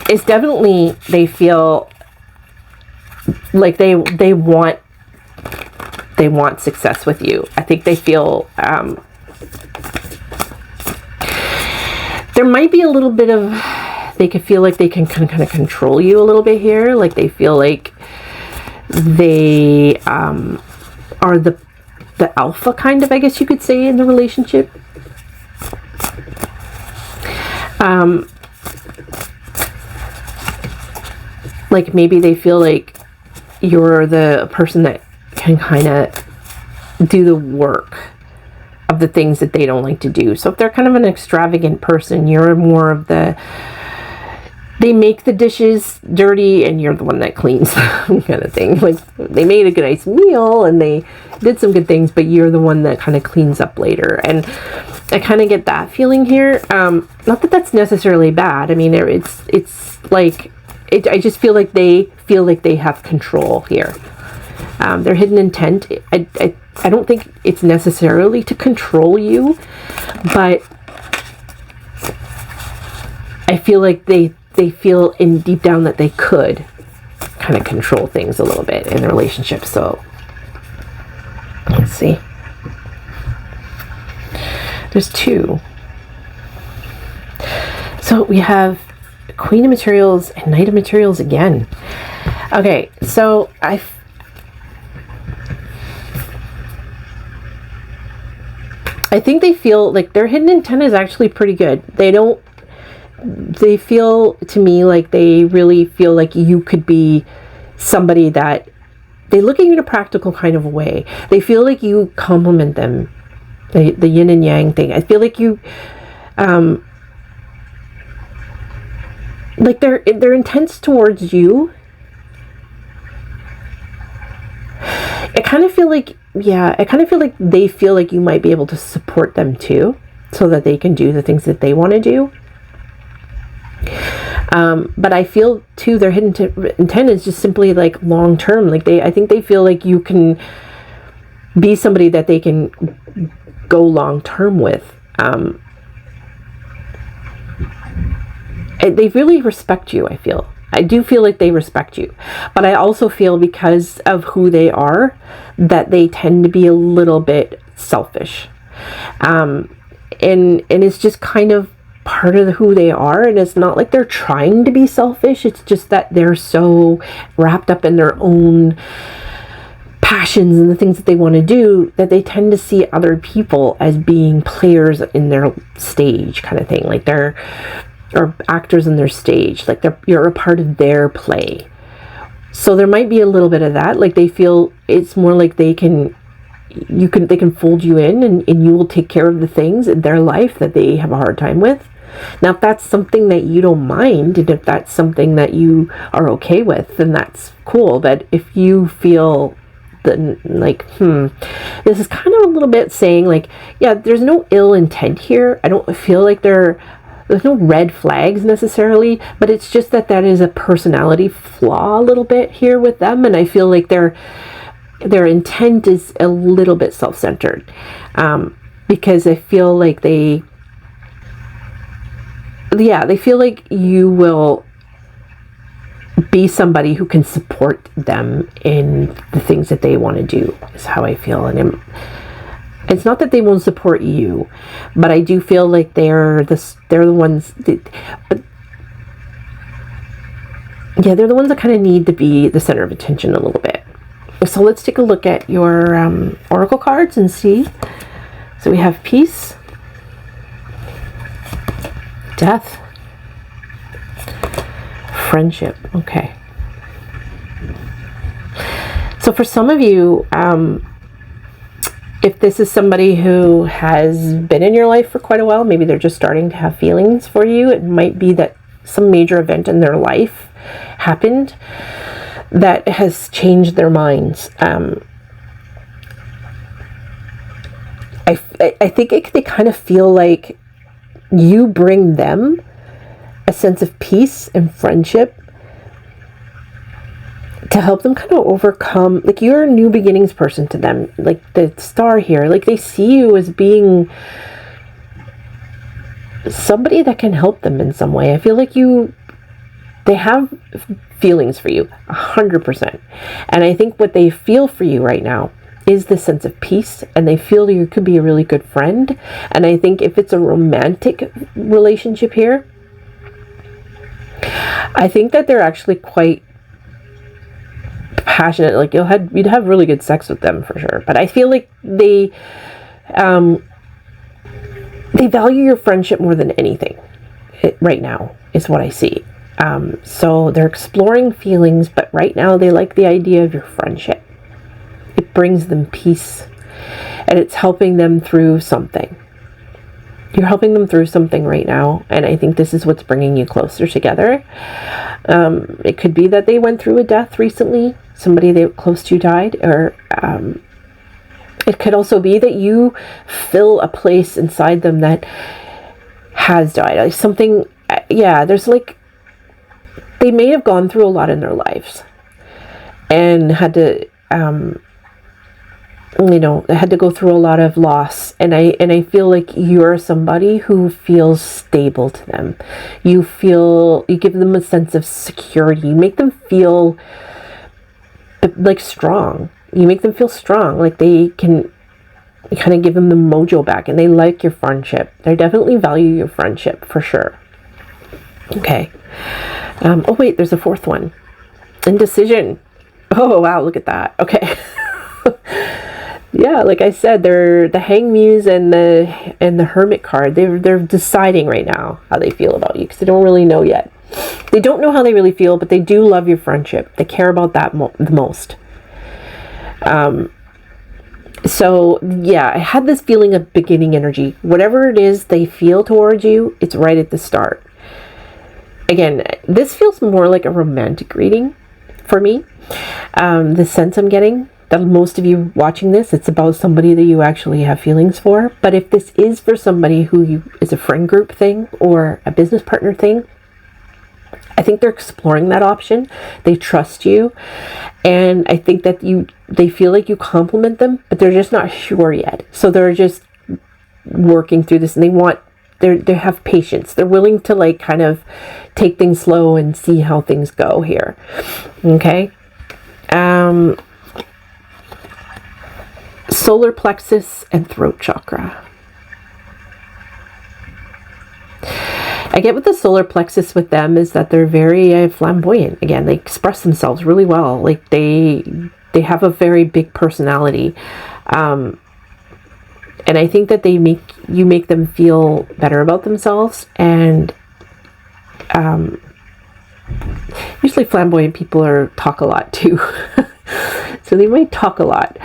S1: is definitely, they feel like they want success with you. I think they feel there might be a little bit of, they could feel like they can kind of control you a little bit here. Like they feel like they are the alpha, kind of, I guess you could say, in the relationship. Like maybe they feel like you're the person that can kind of do the work of the things that they don't like to do. So if they're kind of an extravagant person, you're more of the, they make the dishes dirty and you're the one that cleans kind of thing. Like they made a nice meal and they did some good things, but you're the one that kind of cleans up later. And I kind of get that feeling here. Not that that's necessarily bad. I mean, it's like, I just feel like they have control here. Their hidden intent, I don't think it's necessarily to control you, but I feel like they feel in deep down that they could kind of control things a little bit in the relationship. So let's see. There's two. So we have Queen of Materials and Knight of Materials again. Okay, so I think they feel like their hidden intent is actually pretty good. They feel to me like they really feel like you could be somebody that they look at you in a practical kind of a way. They feel like you complement them, the yin and yang thing. I feel like you, like their intents towards you. I kind of feel like they feel like you might be able to support them too, so that they can do the things that they want to do. But I feel too their hidden intent is just simply like long term. Like I think they feel like you can be somebody that they can go long term with. They really respect you. I do feel like they respect you, but I also feel because of who they are that they tend to be a little bit selfish, and it's just kind of part of who they are. And it's not like they're trying to be selfish, it's just that they're so wrapped up in their own passions and the things that they want to do that they tend to see other people as being players in their stage kind of thing, like they're or actors in their stage, like you're a part of their play. So there might be a little bit of that, like they feel it's more like they can fold you in and you will take care of the things in their life that they have a hard time with. Now, if that's something that you don't mind, and if that's something that you are okay with, then that's cool. But if you feel that, like, this is kind of a little bit saying, like, yeah, there's no ill intent here. I don't feel like there's no red flags necessarily, but it's just that is a personality flaw a little bit here with them. And I feel like their intent is a little bit self-centered, because I feel like they feel like you will be somebody who can support them in the things that they want to do, is how I feel. And it's not that they won't support you, but I do feel like they're the ones that, they're the ones that kind of need to be the center of attention a little bit. So let's take a look at your oracle cards and see. So we have peace, death, friendship. Okay. So for some of you, if this is somebody who has been in your life for quite a while, maybe they're just starting to have feelings for you. It might be that some major event in their life happened that has changed their minds. I think they kind of feel like you bring them a sense of peace and friendship to help them kind of overcome, like, you're a new beginnings person to them, like the star here, like they see you as being somebody that can help them in some way. I feel like they have feelings for you 100%, and I think what they feel for you right now is the sense of peace, and they feel you could be a really good friend. And I think if it's a romantic relationship here, I think that they're actually quite passionate. Like you'd have really good sex with them for sure. But I feel like they value your friendship more than anything right now is what I see. So they're exploring feelings, but right now they like the idea of your friendship. It brings them peace, and it's helping them through something. You're helping them through something right now, and I think this is what's bringing you closer together. It could be that they went through a death recently, somebody they were close to died, or it could also be that you fill a place inside them that has died. Like something, there's like, they may have gone through a lot in their lives and had to they had to go through a lot of loss, and I feel like you're somebody who feels stable to them. You give them a sense of security. You make them feel like strong. You make them feel strong, like they can kind of give them the mojo back, and they like your friendship. They definitely value your friendship for sure. Okay. Oh wait, there's a fourth one. Indecision. Oh wow, look at that. Okay. Yeah, like I said, they're the Hanged Muse and the Hermit card. They're deciding right now how they feel about you, because they don't really know yet. They don't know how they really feel, but they do love your friendship. They care about that the most. So yeah, I had this feeling of beginning energy. Whatever it is they feel towards you, it's right at the start. Again, this feels more like a romantic reading for me. The sense I'm getting, that most of you watching this, it's about somebody that you actually have feelings for. But if this is for somebody who is a friend group thing or a business partner thing, I think they're exploring that option. They trust you, and I think that they feel like you compliment them, but they're just not sure yet. So they're just working through this, and they have patience. They're willing to like kind of take things slow and see how things go here. Okay. Solar plexus and throat chakra. I get with the solar plexus with them is that they're very flamboyant. Again, they express themselves really well. Like they have a very big personality. And I think that you make them feel better about themselves. And usually flamboyant people talk a lot too. So they might talk a lot.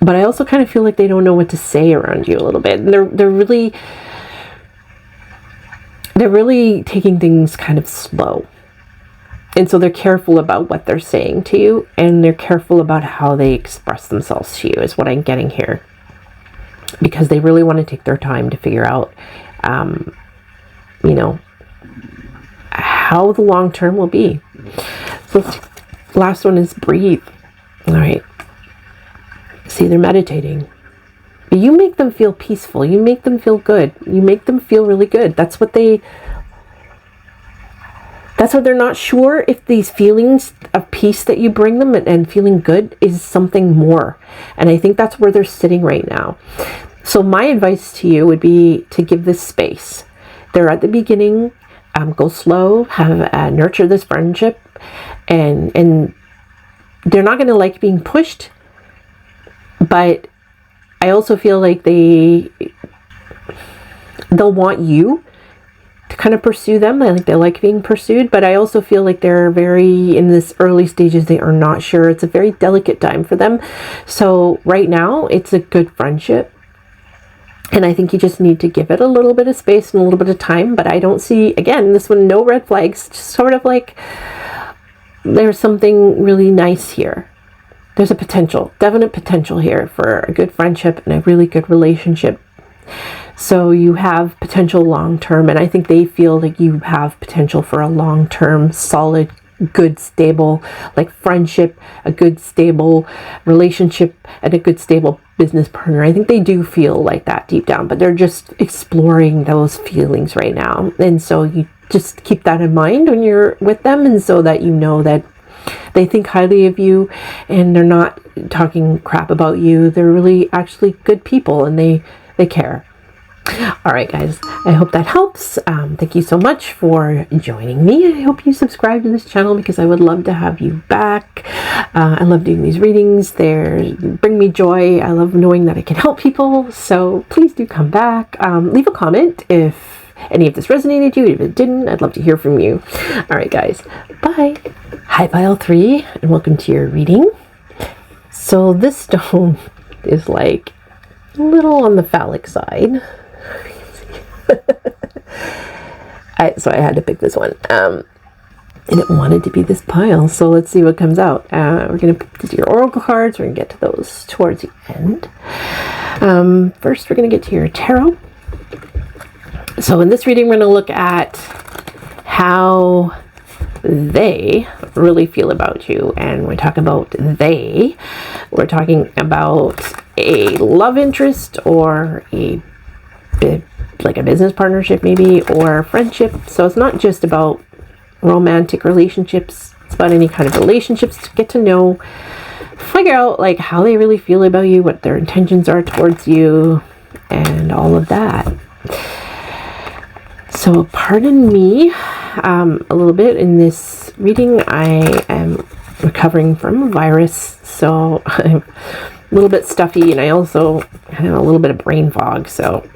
S1: But I also kind of feel like they don't know what to say around you a little bit. And they're really taking things kind of slow. And so they're careful about what they're saying to you, and they're careful about how they express themselves to you, is what I'm getting here. Because they really want to take their time to figure out, how the long term will be. So last one is breathe. All right. See, they're meditating. You make them feel peaceful. You make them feel good. You make them feel really good. That's what they're not sure if these feelings of peace that you bring them and feeling good is something more. And I think that's where they're sitting right now. So my advice to you would be to give this space. They're at the beginning. Go slow. Nurture this friendship. And they're not going to like being pushed. But I also feel like they'll want you to kind of pursue them. I think they like being pursued, but I also feel like they're very, in this early stages, they are not sure. It's a very delicate time for them. So right now, it's a good friendship. And I think you just need to give it a little bit of space and a little bit of time. But I don't see, again, this one, no red flags. Just sort of like there's something really nice here. There's a definite potential here for a good friendship and a really good relationship. So you have potential long-term, and I think they feel like you have potential for a long-term, solid, good, stable, like friendship, a good, stable relationship, and a good, stable business partner. I think they do feel like that deep down, but they're just exploring those feelings right now. And so you just keep that in mind when you're with them, and so that you know that they think highly of you and they're not talking crap about you. They're really actually good people, and they care. All right, guys, I hope that helps. Thank you so much for joining me. I hope you subscribe to this channel because I would love to have you back. I love doing these readings. They bring me joy. I love knowing that I can help people. So please do come back. Leave a comment if any of this resonated with you. If it didn't, I'd love to hear from you. All right, guys. Bye. Hi, Pile 3, and welcome to your reading. So this stone is like a little on the phallic side. So I had to pick this one. And it wanted to be this pile. So let's see what comes out. We're going to do your oracle cards. We're going to get to those towards the end. First, we're going to get to your tarot. So in this reading, we're going to look at how they really feel about you. And we're talking about we're talking about a love interest or like a business partnership maybe, or friendship. So it's not just about romantic relationships. It's about any kind of relationships to get to know, figure out like how they really feel about you, what their intentions are towards you, and all of that. So pardon me a little bit in this reading. I am recovering from a virus, so I'm a little bit stuffy, and I also have a little bit of brain fog. So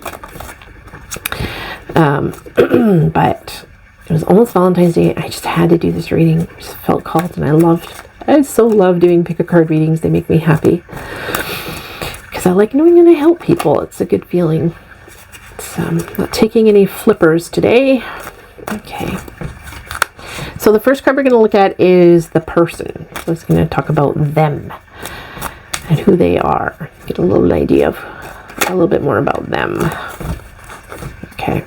S1: but it was almost Valentine's Day. I just had to do this reading. I just felt called, and I so love doing pick a card readings. They make me happy because I like knowing that I help people. It's a good feeling. So I'm not taking any flippers today. Okay. So the first card we're going to look at is the person. So it's going to talk about them and who they are. Get a little idea of a little bit more about them. Okay.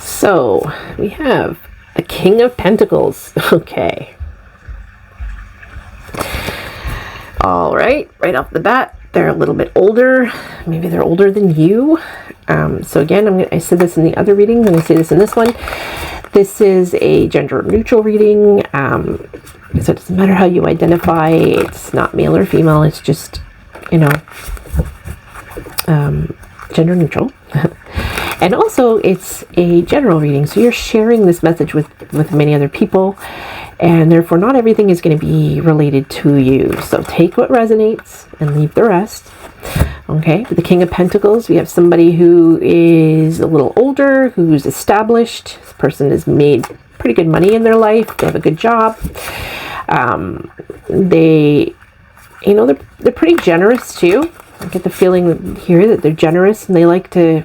S1: So we have the King of Pentacles. Okay. All right off the bat, they're a little bit older. Maybe they're older than you. So again, I said this in the other reading. I'm going to say this in this one. This is a gender neutral reading. So it doesn't matter how you identify. It's not male or female. It's just, gender neutral. And also, it's a general reading. So you're sharing this message with many other people. And therefore, not everything is going to be related to you. So take what resonates and leave the rest. Okay, with the King of Pentacles, we have somebody who is a little older, who's established. This person has made pretty good money in their life. They have a good job. They're pretty generous too. I get the feeling here that they're generous, and they like to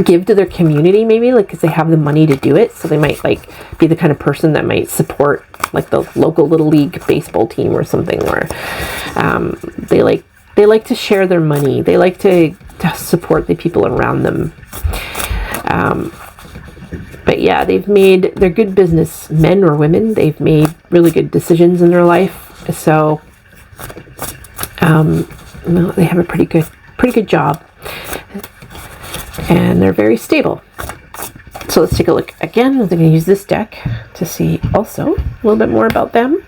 S1: give to their community, maybe like because they have the money to do it. So they might like be the kind of person that might support like the local little league baseball team or something, where they like to share their money. They like to support the people around them. But yeah, they're good business men or women. They've made really good decisions in their life. So they have a pretty good job. And they're very stable. So let's take a look again. I'm going to use this deck to see also a little bit more about them.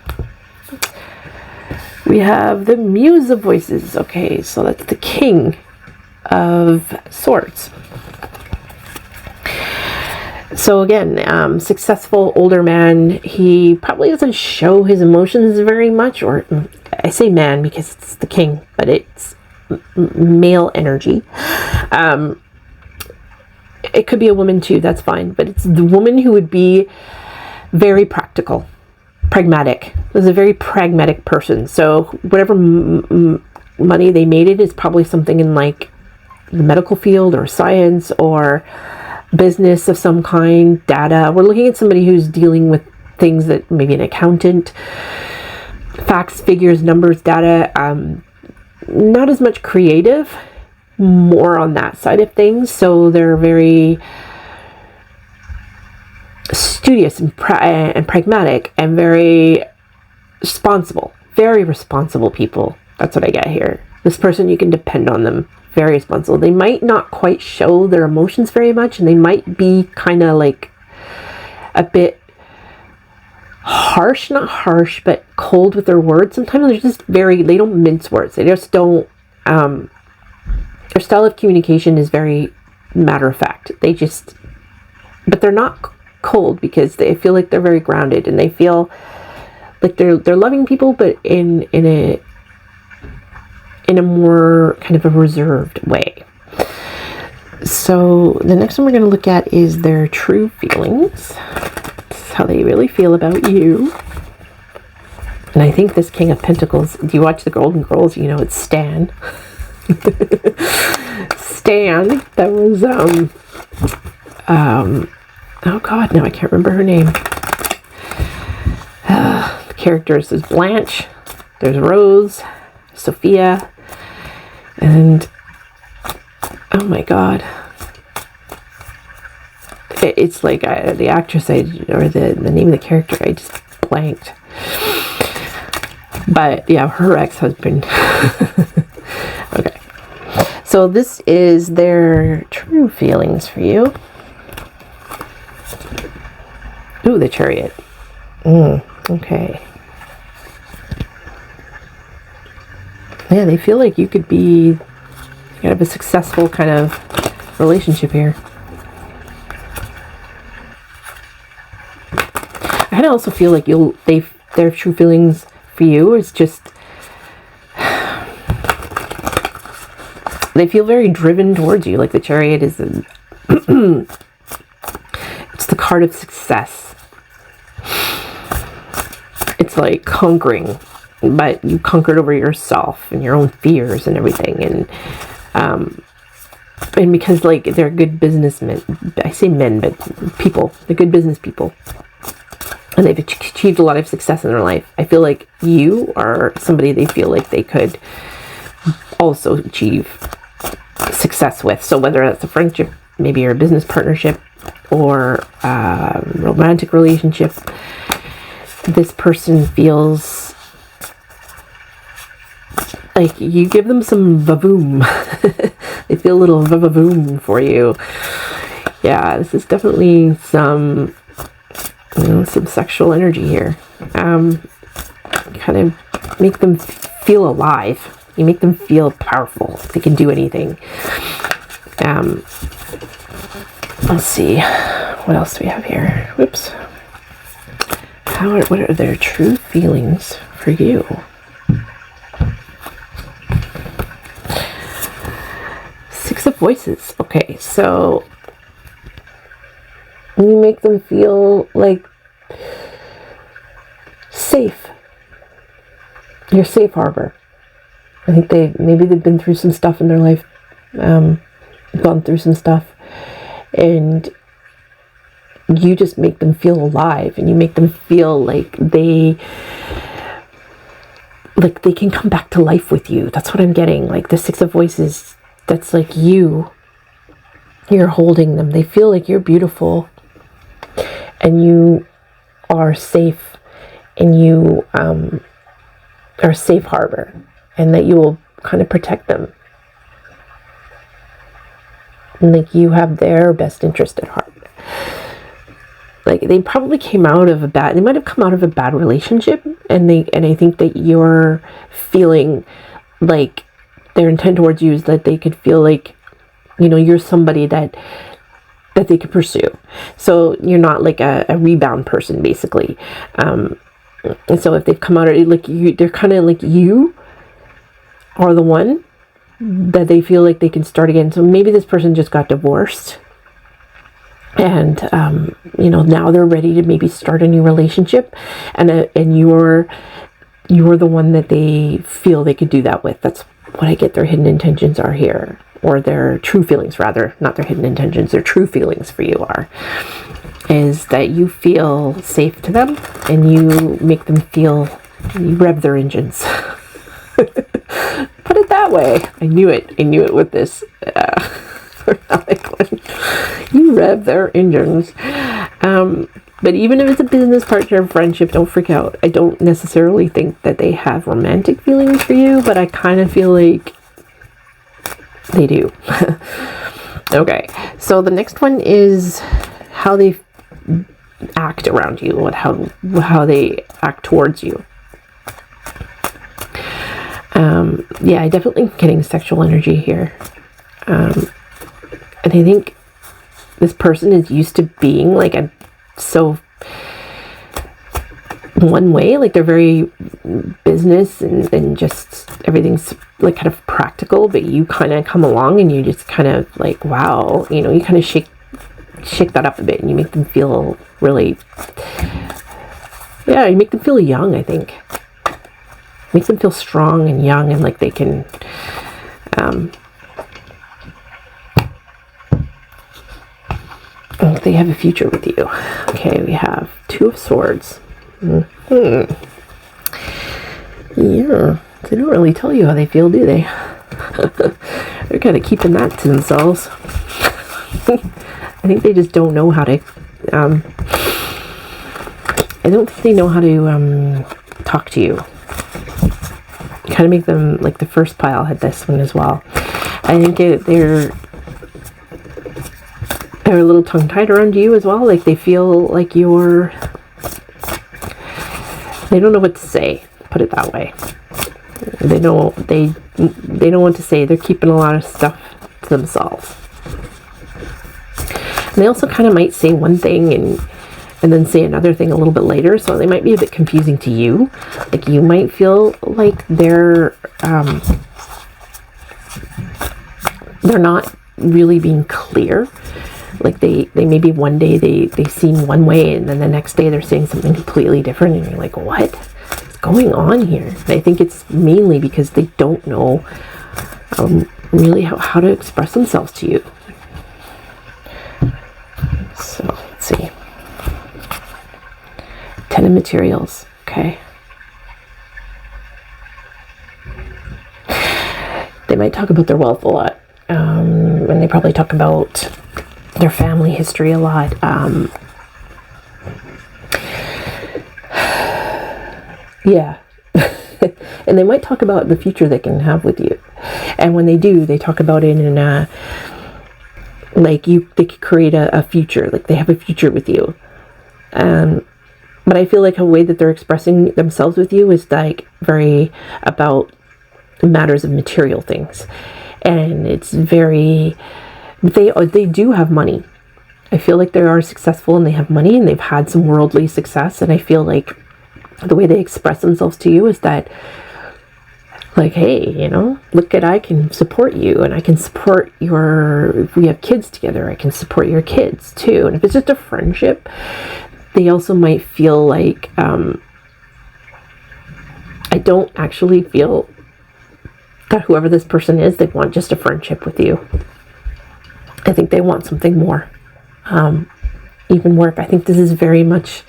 S1: We have the Muse of Voices. Okay, so that's the King of Swords. So again, successful older man. He probably doesn't show his emotions very much, or I say man because it's the king, but it's male energy. It could be a woman too, that's fine. But it's the woman who would be very practical, pragmatic. This is a very pragmatic person. So whatever money they made it is probably something in like the medical field or science or business of some kind, data. We're looking at somebody who's dealing with things that maybe an accountant, facts, figures, numbers, data, not as much creative. more on that side of things. So they're very studious and pragmatic and very responsible people. That's what I get here. This person, you can depend on them. Very responsible. They might not quite show their emotions very much, and they might be kind of like a bit harsh, not harsh, but cold with their words. Sometimes they're just they don't mince words. They just don't, their style of communication is very matter of fact. But they're not cold, because they feel like they're very grounded, and they feel like they're loving people, but in a more kind of a reserved way. So the next one we're going to look at is their true feelings. This is how they really feel about you. And I think this King of Pentacles, do you watch the Golden Girls? You know, it's Stan. Stan, that was, oh God, no, I can't remember her name. The characters, there's Blanche, there's Rose, Sophia, and oh my God, it's like the actress, or the name of the character, I just blanked. But yeah, her ex-husband. Okay, so this is their true feelings for you. Ooh, the Chariot. Okay. Yeah, they feel like you could be kind of a successful kind of relationship here. I kind of also feel like their true feelings for you is just, they feel very driven towards you. Like the Chariot is it's the card of success. It's like conquering, but you conquered over yourself and your own fears and everything, and because like they're good businessmen, I say men, but people, they're good business people, and they've achieved a lot of success in their life. I feel like you are somebody they feel like they could also achieve success with. So whether that's a friendship, maybe you're a business partnership, or a romantic relationship, this person feels like you give them some vavoom. They feel a little vavoom for you. Yeah, this is definitely some sexual energy here. Kind of make them feel alive. You make them feel powerful. They can do anything. Let's see. What else do we have here? Whoops. What are their true feelings for you? Six of Voices. Okay, so you make them feel like safe. Your safe harbor. I think they've been through some stuff in their life, gone through some stuff, and you just make them feel alive, and you make them feel like they can come back to life with you. That's what I'm getting. Like the Six of Voices, that's like you're holding them. They feel like you're beautiful, and you are safe, and you are a safe harbor, and that you will kind of protect them. And like you have their best interest at heart. Like they probably they might have come out of a bad relationship, and I think that you're feeling like their intent towards you is that they could feel like, you're somebody that they could pursue. So you're not like a rebound person, basically. And so if they've come out of like you, they're kind of like you are the one that they feel like they can start again. So maybe this person just got divorced, and now they're ready to maybe start a new relationship, and you're the one that they feel they could do that with. That's what I get their hidden intentions are here, or their true feelings, rather, not their hidden intentions. Their true feelings for you is that you feel safe to them, and you make them feel, you rev their engines. Put it that way. I knew it. I knew it with this. You rev their engines. But even if it's a business partner, friendship, don't freak out. I don't necessarily think that they have romantic feelings for you, but I kind of feel like they do. Okay, so the next one is how they act around you, how they act towards you. Yeah, I definitely getting sexual energy here. And I think this person is used to being like so one way, like they're very business and just everything's like kind of practical, but you kind of come along and you just kind of like, wow, you know, you kind of shake that up a bit and you make them feel really, yeah, you make them feel young. I think make them feel strong and young and like they can they have a future with you. Okay, we have Two of Swords. Yeah, they don't really tell you how they feel, do they? They're kind of keeping that to themselves. I think they just don't know how to I don't think they know how to talk to you. Kind of make them, like the first pile had this one as well. I think they're a little tongue-tied around you as well. Like they feel like they don't know what to say, put it that way. They know they don't know what to say. They're keeping a lot of stuff to themselves. And they also kind of might say one thing and then say another thing a little bit later, so they might be a bit confusing to you. Like you might feel like they're not really being clear. Like they maybe one day they seem one way and then the next day they're saying something completely different and you're like, what's going on here? And I think it's mainly because they don't know really how to express themselves to you. So let's see. 10 of Materials. Okay. They might talk about their wealth a lot. And they probably talk about their family history a lot. Yeah. And they might talk about the future they can have with you. And when they do, they talk about it in a, like they could create a future, like they have a future with you. But I feel like a way that they're expressing themselves with you is like very about matters of material things. And it's very, they do have money. I feel like they are successful and they have money and they've had some worldly success. And I feel like the way they express themselves to you is that, like, hey, you know, look at, I can support you and I can support if we have kids together, I can support your kids too. And if it's just a friendship, they also might feel like, I don't actually feel that whoever this person is, they want just a friendship with you. I think they want something more. Even work. I think this is very much,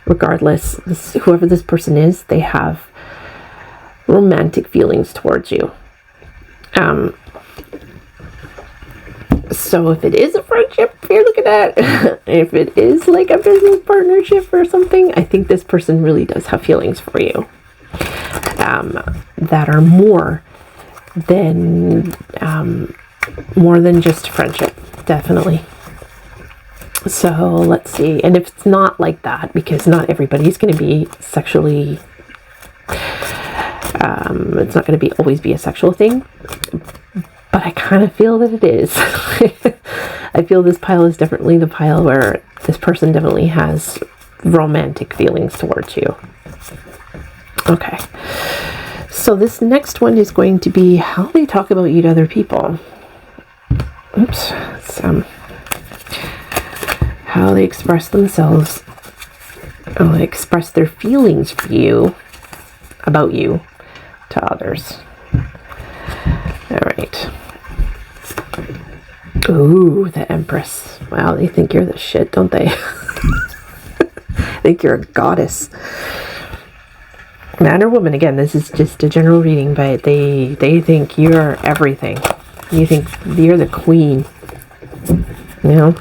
S1: regardless, whoever this person is, they have romantic feelings towards you. So if it is a friendship you're looking at, if it is like a business partnership or something, I think this person really does have feelings for you. That are more than just friendship, definitely. So let's see. And if it's not like that, because not everybody's going to be sexually, it's not going to always be a sexual thing, but I kind of feel that it is. I feel this pile is definitely the pile where this person definitely has romantic feelings towards you. Okay. So this next one is going to be how they talk about you to other people. Oops. How they express themselves, how they express their feelings for you, about you, to others. All right. Ooh, the Empress. Wow, they think you're the shit, don't they? Think you're a goddess. Man or woman, again, this is just a general reading, but they think you're everything. You think you're the queen. You know?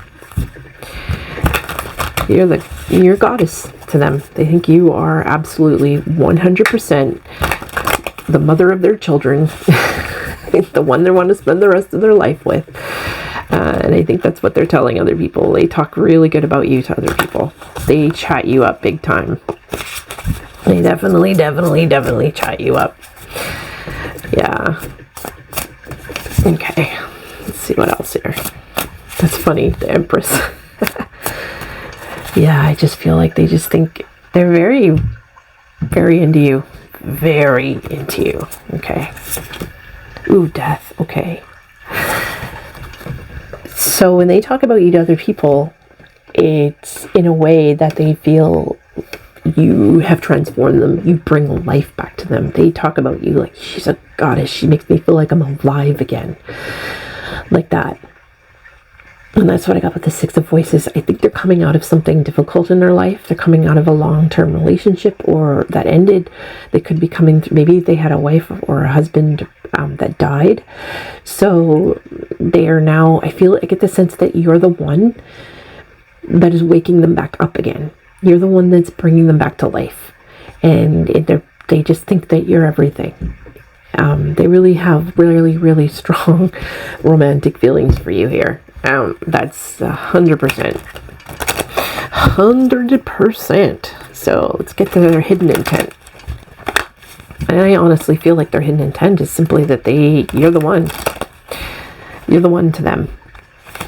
S1: You're goddess to them. They think you are absolutely 100% the mother of their children. The one they want to spend the rest of their life with. And I think that's what they're telling other people. They talk really good about you to other people. They chat you up big time. They definitely chat you up. Yeah. Okay. Let's see what else here. That's funny. The Empress. Yeah, I just feel like they just think they're very, very into you. Very into you. Okay. Ooh, Death. Okay. So when they talk about you to other people, it's in a way that they feel you have transformed them. You bring life back to them. They talk about you like she's a goddess. She makes me feel like I'm alive again. Like that. And that's what I got with the Six of Voices. I think they're coming out of something difficult in their life. They're coming out of a long-term relationship or that ended. They could be coming through, maybe they had a wife or a husband that died. So they are now, I get the sense that you're the one that is waking them back up again. You're the one that's bringing them back to life. And they just think that you're everything. They really have really strong romantic feelings for you here. That's 100%. 100%. So let's get to their hidden intent. And I honestly feel like their hidden intent is simply that you're the one. You're the one to them.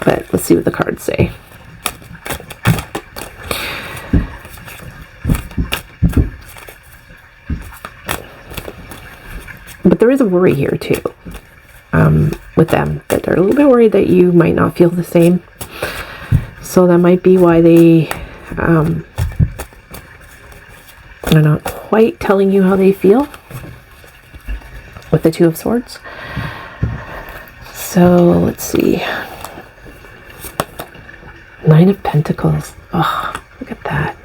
S1: But let's see what the cards say. But there is a worry here too. With them, that they're a little bit worried that you might not feel the same. So that might be why they are not quite telling you how they feel with the Two of Swords. So let's see. Nine of Pentacles. Oh, look at that.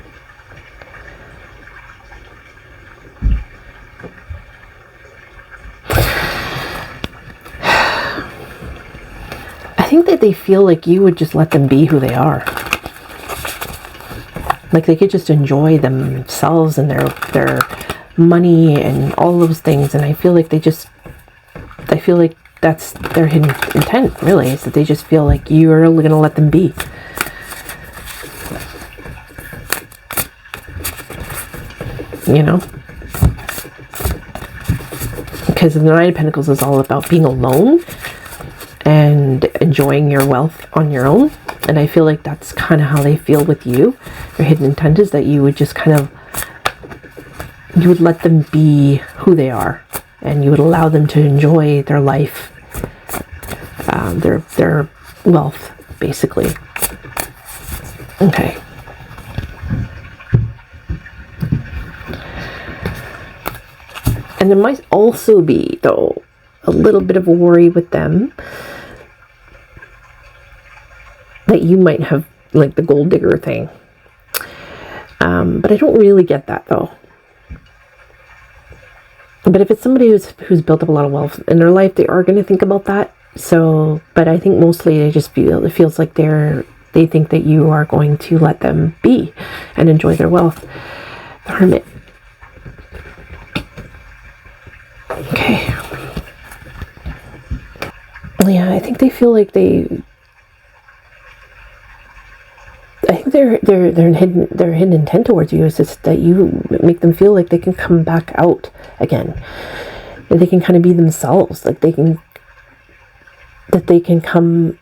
S1: I think that they feel like you would just let them be who they are. Like they could just enjoy themselves and their money and all those things. And I feel like I feel like that's their hidden intent, really, is that they just feel like you're going to let them be. You know? Because the Nine of Pentacles is all about being alone and enjoying your wealth on your own. And I feel like that's kind of how they feel with you. Their hidden intent is that you would just you would let them be who they are. And you would allow them to enjoy their life, their wealth, basically. Okay. And there might also be, though, a little bit of a worry with them that you might have, like, the gold digger thing. But I don't really get that, though. But if it's somebody who's built up a lot of wealth in their life, they are going to think about that. So, but I think mostly it feels like they think that you are going to let them be and enjoy their wealth. The Hermit. Okay. Yeah, I think they feel like I think their hidden intent towards you is just that you make them feel like they can come back out again. That they can kind of be themselves. Like they can come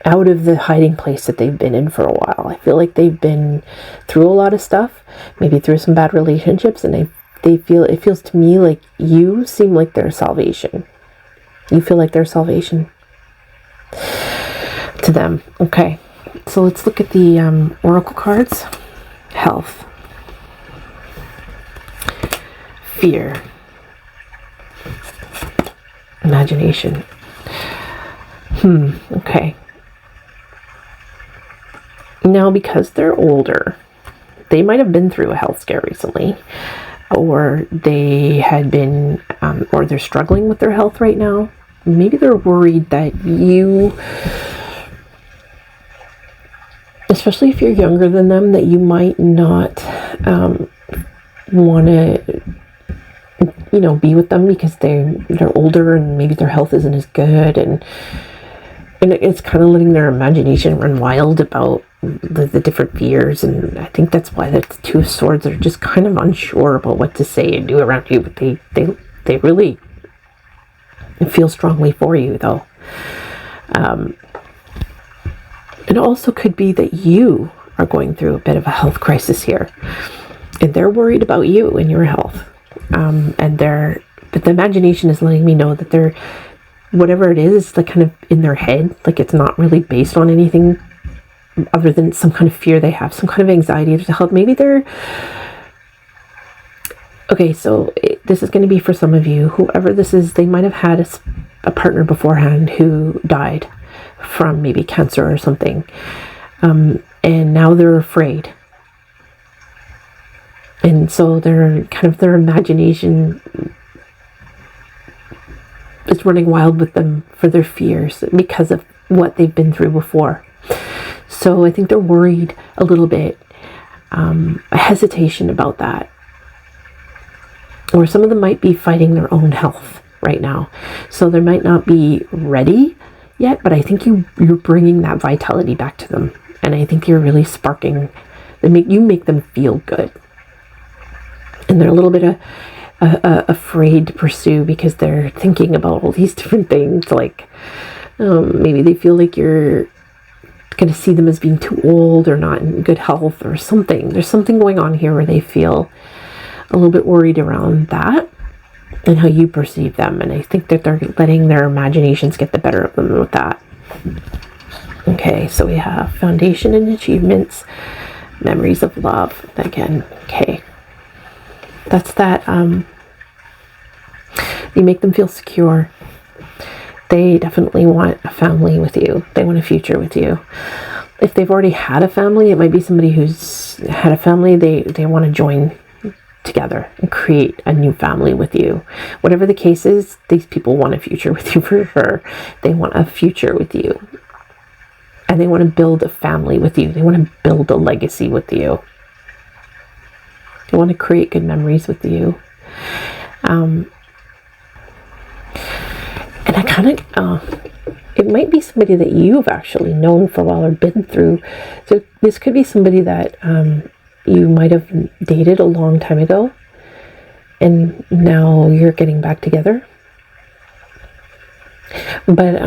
S1: out of the hiding place that they've been in for a while. I feel like they've been through a lot of stuff, maybe through some bad relationships, and it feels to me like you seem like their salvation. You feel like their salvation to them. Okay. So let's look at the oracle cards. Health. Fear. Imagination. Okay. Now, because they're older, they might have been through a health scare recently. or they had been, or they're struggling with their health right now. Maybe they're worried that you, especially if you're younger than them, that you might not want to, be with them because they're older and maybe their health isn't as good, and it's kind of letting their imagination run wild about the different fears. And I think that's why the Two of Swords are just kind of unsure about what to say and do around you, but they really feel strongly for you, though. It also could be that you are going through a bit of a health crisis here, and they're worried about you and your health. But the imagination is letting me know that they're, whatever it is like kind of in their head, like it's not really based on anything other than some kind of fear they have, some kind of anxiety to help. Maybe they're, okay, so this is going to be for some of you, whoever this is, they might have had a partner beforehand who died from maybe cancer or something, and now they're afraid. And so their imagination is running wild with them for their fears because of what they've been through before. So I think they're worried a little bit, a hesitation about that. Or some of them might be fighting their own health right now. So they might not be ready yet, but I think you're bringing that vitality back to them. And I think you're really sparking, you make them feel good. And they're a little bit afraid to pursue because they're thinking about all these different things. Like maybe they feel like you're going to see them as being too old or not in good health or something. There's something going on here where they feel a little bit worried around that and how you perceive them. And I think that they're letting their imaginations get the better of them with that. Okay, so we have foundation and achievements, memories of love again. Okay. That's that. You make them feel secure. They definitely want a family with you. They want a future with you. If they've already had a family, it might be somebody who's had a family. They want to join together and create a new family with you. Whatever the case is, these people want a future with you for sure. They want a future with you. And they want to build a family with you. They want to build a legacy with you. They want to create good memories with you. And I kind of, it might be somebody that you've actually known for a while or been through. So this could be somebody that you might have dated a long time ago, and now you're getting back together. But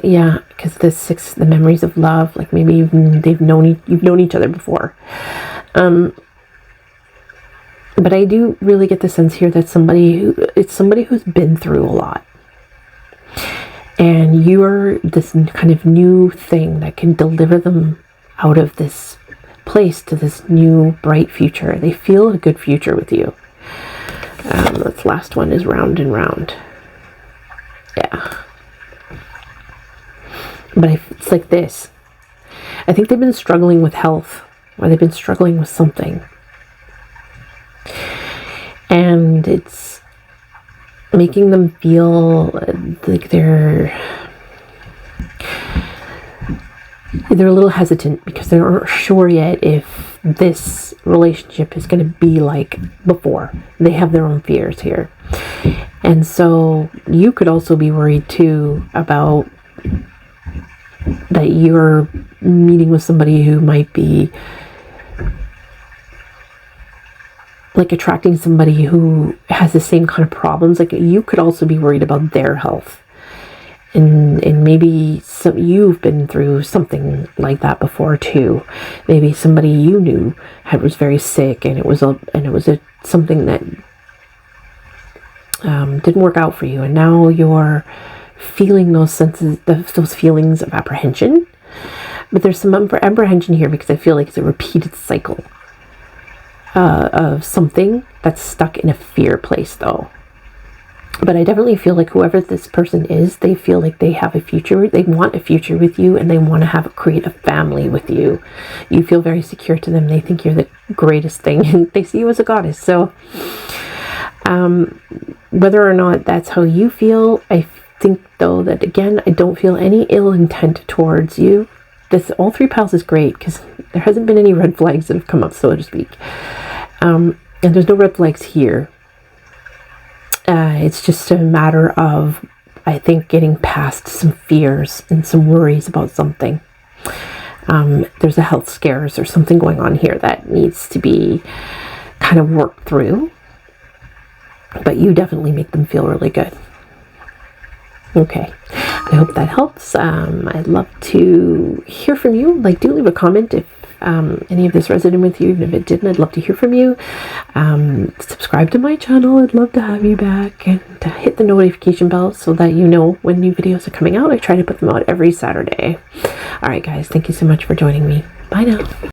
S1: yeah, because the memories of love, like maybe you've known each other before. But I do really get the sense here that it's somebody who's been through a lot. And you're this kind of new thing that can deliver them out of this place to this new bright future. They feel a good future with you. This last one is round and round. Yeah. But it's like this. I think they've been struggling with health, or they've been struggling with something. And it's making them feel like they're a little hesitant because they aren't sure yet if this relationship is going to be like before. They have their own fears here. And so you could also be worried too about that you're meeting with somebody who might be like attracting somebody who has the same kind of problems. Like you could also be worried about their health. And maybe you've been through something like that before too. Maybe somebody you knew was very sick, and it was something that didn't work out for you, and now you're feeling those feelings of apprehension. But there's some apprehension here because I feel like it's a repeated cycle of something that's stuck in a fear place, though. But I definitely feel like whoever this person is, they feel like they have a future. They want a future with you, and they want to create a family with you. You feel very secure to them. They think you're the greatest thing, and they see you as a goddess. So whether or not that's how you feel, I think though that, again, I don't feel any ill intent towards you. All 3 piles is great because there hasn't been any red flags that have come up, so to speak. And there's no red flags here. It's just a matter of, I think, getting past some fears and some worries about something. There's a health scares or something going on here that needs to be kind of worked through. But you definitely make them feel really good. Okay, I hope that helps. I'd love to hear from you. Do leave a comment if any of this resonated with you. Even if it didn't, I'd love to hear from you. Subscribe to my channel. I'd love to have you back. And hit the notification bell so that you know when new videos are coming out. I try to put them out every Saturday. All right, guys, thank you so much for joining me. Bye now.